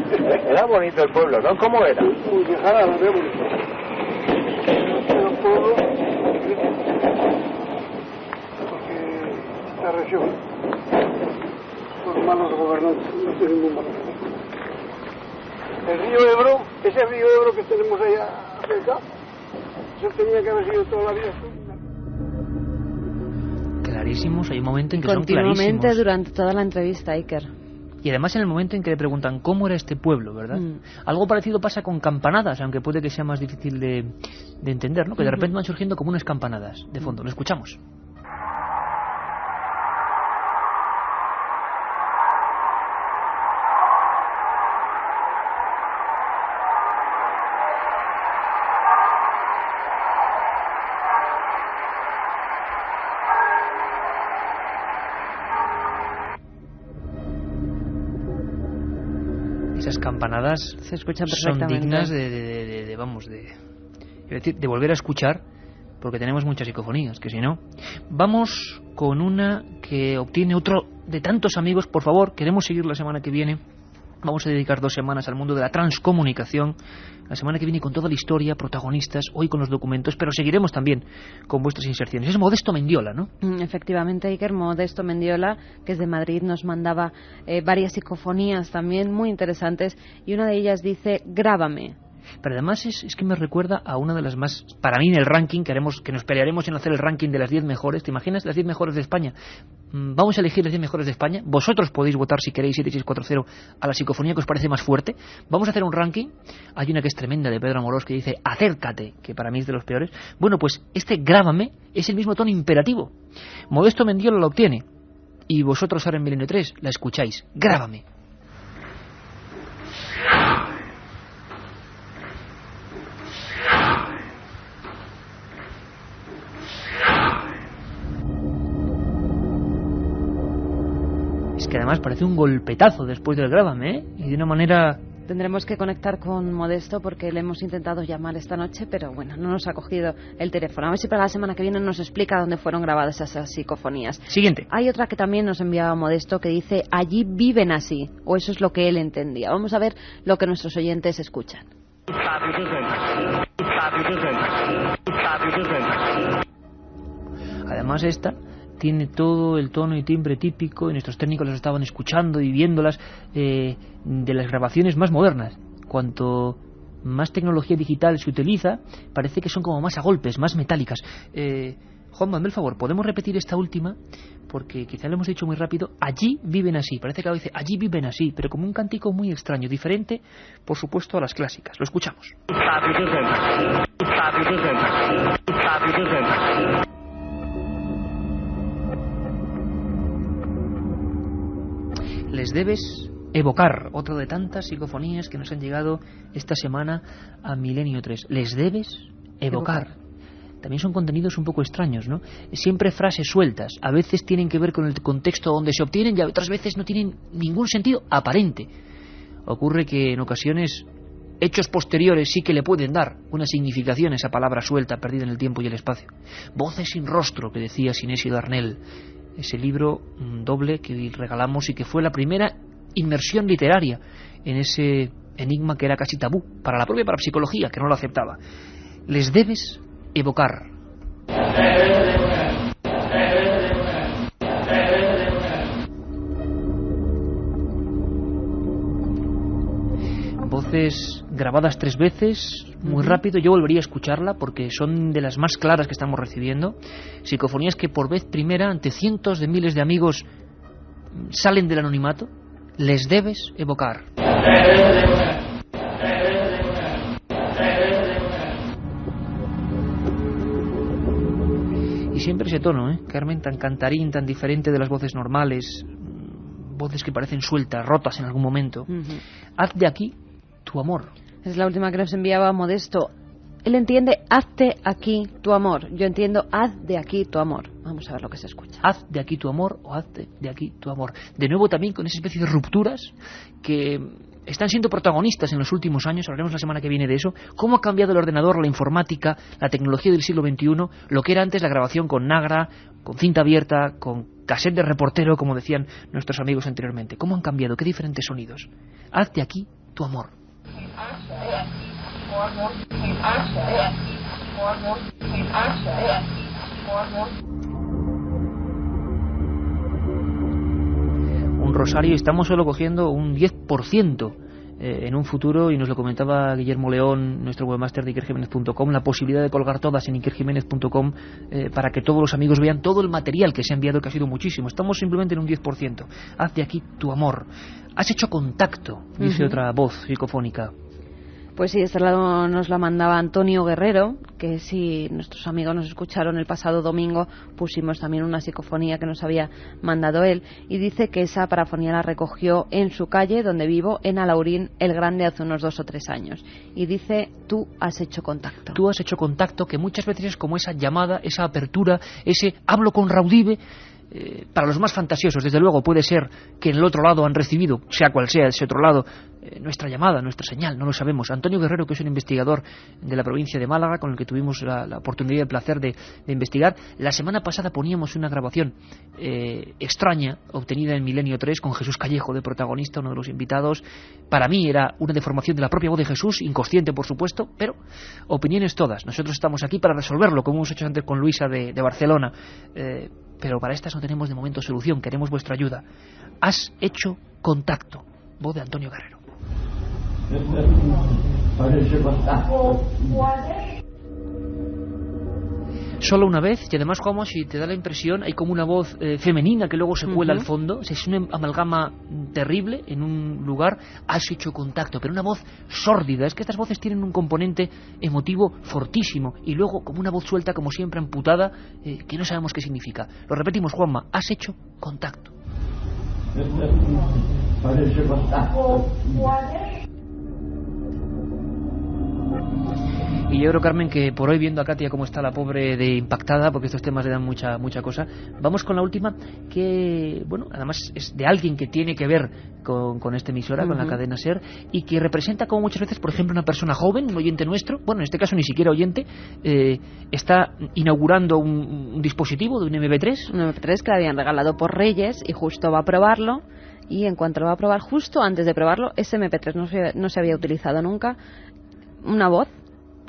Speaker 23: Era bonito el pueblo, ¿no? ¿Cómo era?
Speaker 22: Muy dejada, lo veo bonito. Era un pueblo, porque la región, por malos gobernantes, no tiene ningún malo. El río Ebro, ese río Ebro que tenemos ahí cerca, eso tenía que haber sido toda la vida.
Speaker 2: Clarísimos, hay un momento en que son
Speaker 3: continuamente
Speaker 2: clarísimos.
Speaker 3: Durante toda la entrevista, Iker.
Speaker 2: Y además en el momento en que le preguntan cómo era este pueblo, ¿verdad? Algo parecido pasa con campanadas, aunque puede que sea más difícil de entender, ¿no? Que de repente van surgiendo como unas campanadas de fondo. Lo escuchamos. Esas campanadas
Speaker 3: se escuchan
Speaker 2: son
Speaker 3: perfectamente.
Speaker 2: dignas de volver a escuchar, porque tenemos muchas psicofonías, que si no. Vamos con una que obtiene otro de tantos amigos. Por favor, queremos seguir la semana que viene. Vamos a dedicar 2 semanas al mundo de la transcomunicación. La semana que viene con toda la historia, protagonistas, hoy con los documentos, pero seguiremos también con vuestras inserciones. Es Modesto Mendiola, ¿no?
Speaker 3: Efectivamente, Iker, Modesto Mendiola, que es de Madrid, nos mandaba varias psicofonías también muy interesantes, y una de ellas dice: grábame.
Speaker 2: Pero además es que me recuerda a una de las más, para mí, en el ranking que nos pelearemos en hacer el ranking de las 10 mejores. ¿Te imaginas las 10 mejores de España? Vamos a elegir las 10 mejores de España. Vosotros podéis votar, si queréis, 7640 a la psicofonía que os parece más fuerte. Vamos a hacer un ranking. Hay una que es tremenda, de Pedro Amorós, que dice acércate, que para mí es de los peores. Bueno, pues este grábame es el mismo tono imperativo. Modesto Mendiola lo obtiene, y vosotros ahora en Milenio 3 la escucháis. Grábame. Es que además parece un golpetazo después del grábame, ¿eh? Y de una manera
Speaker 3: Tendremos que conectar con Modesto porque le hemos intentado llamar esta noche, pero bueno, no nos ha cogido el teléfono. A ver si para la semana que viene nos explica dónde fueron grabadas esas psicofonías.
Speaker 2: Siguiente.
Speaker 3: Hay otra que también nos enviaba Modesto que dice: allí viven así, o eso es lo que él entendía. Vamos a ver lo que nuestros oyentes escuchan.
Speaker 2: Además esta tiene todo el tono y timbre típico, y nuestros técnicos los estaban escuchando y viéndolas, de las grabaciones más modernas. Cuanto más tecnología digital se utiliza, parece que son como más a golpes, más metálicas. Juan, hazme el favor, ¿podemos repetir esta última? Porque quizá lo hemos dicho muy rápido. Allí viven así, parece que ahora dice allí viven así, pero como un cántico muy extraño, diferente, por supuesto, a las clásicas. Lo escuchamos. Les debes evocar, otra de tantas psicofonías que nos han llegado esta semana a Milenio 3. Les debes evocar. También son contenidos un poco extraños, ¿no? Siempre frases sueltas. A veces tienen que ver con el contexto donde se obtienen y otras veces no tienen ningún sentido aparente. Ocurre que en ocasiones hechos posteriores sí que le pueden dar una significación a esa palabra suelta, perdida en el tiempo y el espacio. Voces sin rostro, que decía Sinesio Darnell. Ese libro doble que regalamos y que fue la primera inmersión literaria en ese enigma que era casi tabú para la propia parapsicología, que no lo aceptaba. Les debes evocar. Voces grabadas 3 veces, muy rápido. Yo volvería a escucharla porque son de las más claras que estamos recibiendo. Psicofonías que por vez primera, ante cientos de miles de amigos, salen del anonimato. Les debes evocar. Y siempre ese tono, Carmen, tan cantarín, tan diferente de las voces normales, voces que parecen sueltas, rotas en algún momento. Haz de aquí tu amor.
Speaker 3: Es la última que nos enviaba Modesto. Él entiende: hazte aquí tu amor. Yo entiendo: haz de aquí tu amor. Vamos a ver lo que se escucha.
Speaker 2: Haz de aquí tu amor o haz de aquí tu amor. De nuevo también con esa especie de rupturas que están siendo protagonistas en los últimos años. Hablaremos la semana que viene de eso. Cómo ha cambiado el ordenador, la informática, la tecnología del siglo XXI, lo que era antes la grabación con Nagra, con cinta abierta, con cassette de reportero, como decían nuestros amigos anteriormente. Cómo han cambiado, qué diferentes sonidos. Haz de aquí tu amor. Un rosario, estamos solo cogiendo un 10% en un futuro, y nos lo comentaba Guillermo León, nuestro webmaster de ikerjimenez.com, la posibilidad de colgar todas en ikerjimenez.com para que todos los amigos vean todo el material que se ha enviado, que ha sido muchísimo. Estamos simplemente en un 10%. Haz de aquí tu amor. Has hecho contacto, dice otra voz psicofónica.
Speaker 3: Pues sí, de este lado nos la mandaba Antonio Guerrero, que si nuestros amigos nos escucharon el pasado domingo, pusimos también una psicofonía que nos había mandado él, y dice que esa parafonía la recogió en su calle, donde vivo, en Alaurín el Grande, hace unos 2 o 3 años. Y dice: tú has hecho contacto.
Speaker 2: Tú has hecho contacto, que muchas veces es como esa llamada, esa apertura, ese hablo con Raudive. Para los más fantasiosos, desde luego, puede ser que en el otro lado han recibido, sea cual sea ese otro lado, nuestra llamada, nuestra señal, no lo sabemos. Antonio Guerrero, que es un investigador de la provincia de Málaga, con el que tuvimos la oportunidad y el placer de investigar, la semana pasada poníamos una grabación extraña, obtenida en Milenio 3, con Jesús Callejo de protagonista, uno de los invitados. Para mí era una deformación de la propia voz de Jesús, inconsciente por supuesto, pero opiniones todas. Nosotros estamos aquí para resolverlo, como hemos hecho antes con Luisa de Barcelona, pero para estas no tenemos de momento solución. Queremos vuestra ayuda. Has hecho contacto. Voz de Antonio Guerrero. Solo una vez, y además, como si te da la impresión, hay como una voz femenina que luego se cuela al fondo. Es una amalgama terrible en un lugar. Has hecho contacto, pero una voz sórdida. Es que estas voces tienen un componente emotivo fortísimo, y luego como una voz suelta, como siempre amputada, que no sabemos qué significa. Lo repetimos, Juanma: has hecho contacto. Y yo creo, Carmen, que por hoy, viendo a Katia cómo está la pobre de impactada, porque estos temas le dan mucha cosa, vamos con la última, que, bueno, además es de alguien que tiene que ver con esta emisora, con la cadena SER, y que representa como muchas veces, por ejemplo, una persona joven, un oyente nuestro, bueno, en este caso ni siquiera oyente, está inaugurando un dispositivo de un MP3.
Speaker 3: Un MP3 que le habían regalado por Reyes y justo va a probarlo. Y en cuanto lo va a probar, justo antes de probarlo, ese MP3 no se había utilizado nunca, una voz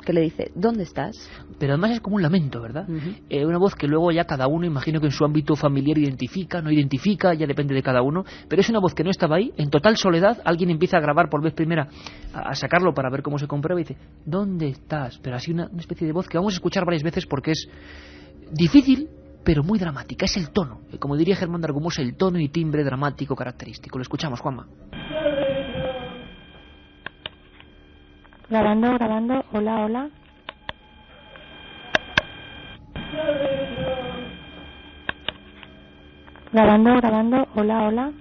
Speaker 3: que le dice, ¿dónde estás?
Speaker 2: Pero además es como un lamento, ¿verdad? Una voz que luego ya cada uno, imagino que en su ámbito familiar identifica, no identifica, ya depende de cada uno, pero es una voz que no estaba ahí, en total soledad, alguien empieza a grabar por vez primera, a sacarlo para ver cómo se comprueba y dice, ¿dónde estás? Pero así una especie de voz que vamos a escuchar varias veces porque es difícil, pero muy dramática, es el tono, como diría Germán Dargumós, el tono y timbre dramático característico. Lo escuchamos, Juanma.
Speaker 6: Grabando, hola. Grabando, hola.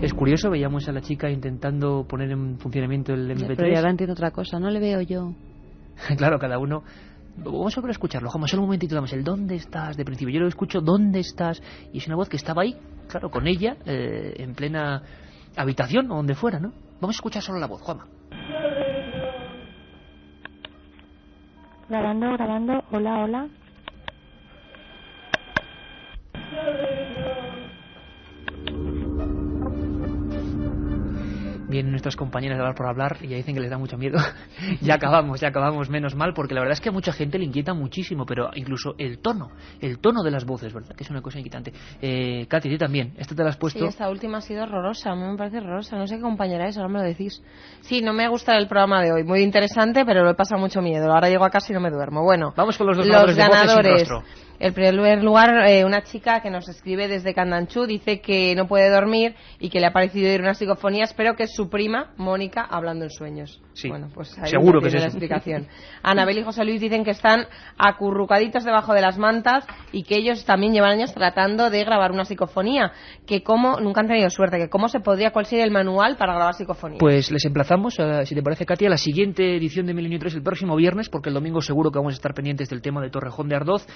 Speaker 2: Es curioso, veíamos a la chica intentando poner en funcionamiento el MP3.
Speaker 3: Pero ahora entiendo otra cosa, no le veo yo.
Speaker 2: Claro, cada uno. Vamos a volver a escucharlo, Juanma, solo un momentito, damos el ¿dónde estás? De principio, yo lo escucho, ¿dónde estás? Y es una voz que estaba ahí, claro, con ella, en plena habitación o donde fuera, ¿no? Vamos a escuchar solo la voz, Juanma.
Speaker 6: Grabando, hola.
Speaker 2: Vienen nuestras compañeras de hablar por hablar y ya dicen que les da mucho miedo. ya acabamos, menos mal, porque la verdad es que a mucha gente le inquieta muchísimo, pero incluso el tono de las voces, ¿verdad? Que es una cosa inquietante. Katy, tú también, esta te la has puesto.
Speaker 7: Sí, esta última ha sido horrorosa, a mí me parece horrorosa, no sé qué compañera es, ahora me lo decís. Sí, no me gusta el programa de hoy, muy interesante, pero lo he pasado mucho miedo, ahora llego a casa y no me duermo. Bueno,
Speaker 2: vamos con los
Speaker 7: ganadores
Speaker 2: de voces sin rostro.
Speaker 7: En primer lugar, una chica que nos escribe desde Candanchú dice que no puede dormir y que le ha parecido oír unas psicofonías, pero que es su prima, Mónica, hablando en sueños.
Speaker 2: Sí,
Speaker 7: bueno, pues ahí
Speaker 2: seguro que es
Speaker 7: la
Speaker 2: eso.
Speaker 7: explicación. Anabel y José Luis dicen que están acurrucaditos debajo de las mantas y que ellos también llevan años tratando de grabar una psicofonía, que como nunca han tenido suerte, que cómo se podría, cuál sería el manual para grabar psicofonías.
Speaker 2: Pues les emplazamos, si te parece, Katy, a la siguiente edición de Milenio 3 el próximo viernes, porque el domingo seguro que vamos a estar pendientes del tema de Torrejón de Ardoz,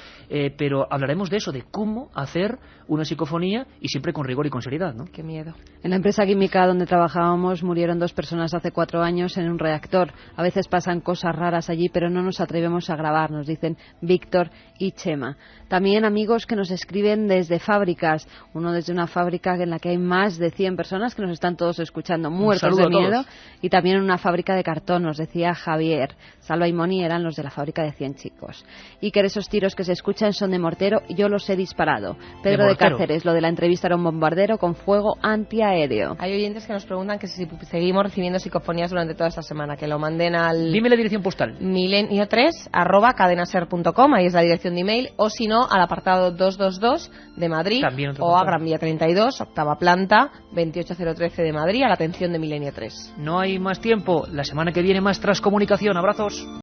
Speaker 2: pero hablaremos de eso, de cómo hacer una psicofonía y siempre con rigor y con seriedad, ¿no?
Speaker 7: Qué miedo.
Speaker 3: En la empresa química donde trabajábamos murieron 2 personas hace 4 años en un reactor. A veces pasan cosas raras allí, pero no nos atrevemos a grabar, nos dicen Víctor y Chema. También amigos que nos escriben desde fábricas. Uno desde una fábrica en la que hay más de 100 personas que nos están todos escuchando, muertos de miedo. Y también una fábrica de cartón, nos decía Javier. Salva y Moni eran los de la fábrica de 100 chicos. Y que esos tiros que se escuchan son de mortero, yo los he disparado. Pedro de Cáceres, lo de la entrevista era un bombardero con fuego antiaéreo.
Speaker 7: Hay oyentes que nos preguntan que si seguimos recibiendo psicofonías durante toda esta semana, que lo manden al...
Speaker 2: Dime la dirección postal.
Speaker 7: milenio3@cadenaser.com, ahí es la dirección de email, o si no, al apartado 222 de Madrid, o a Gran Vía 32, octava planta, 28013 de Madrid, a la atención de Milenio 3.
Speaker 2: No hay más tiempo, la semana que viene más Transcomunicación. Abrazos.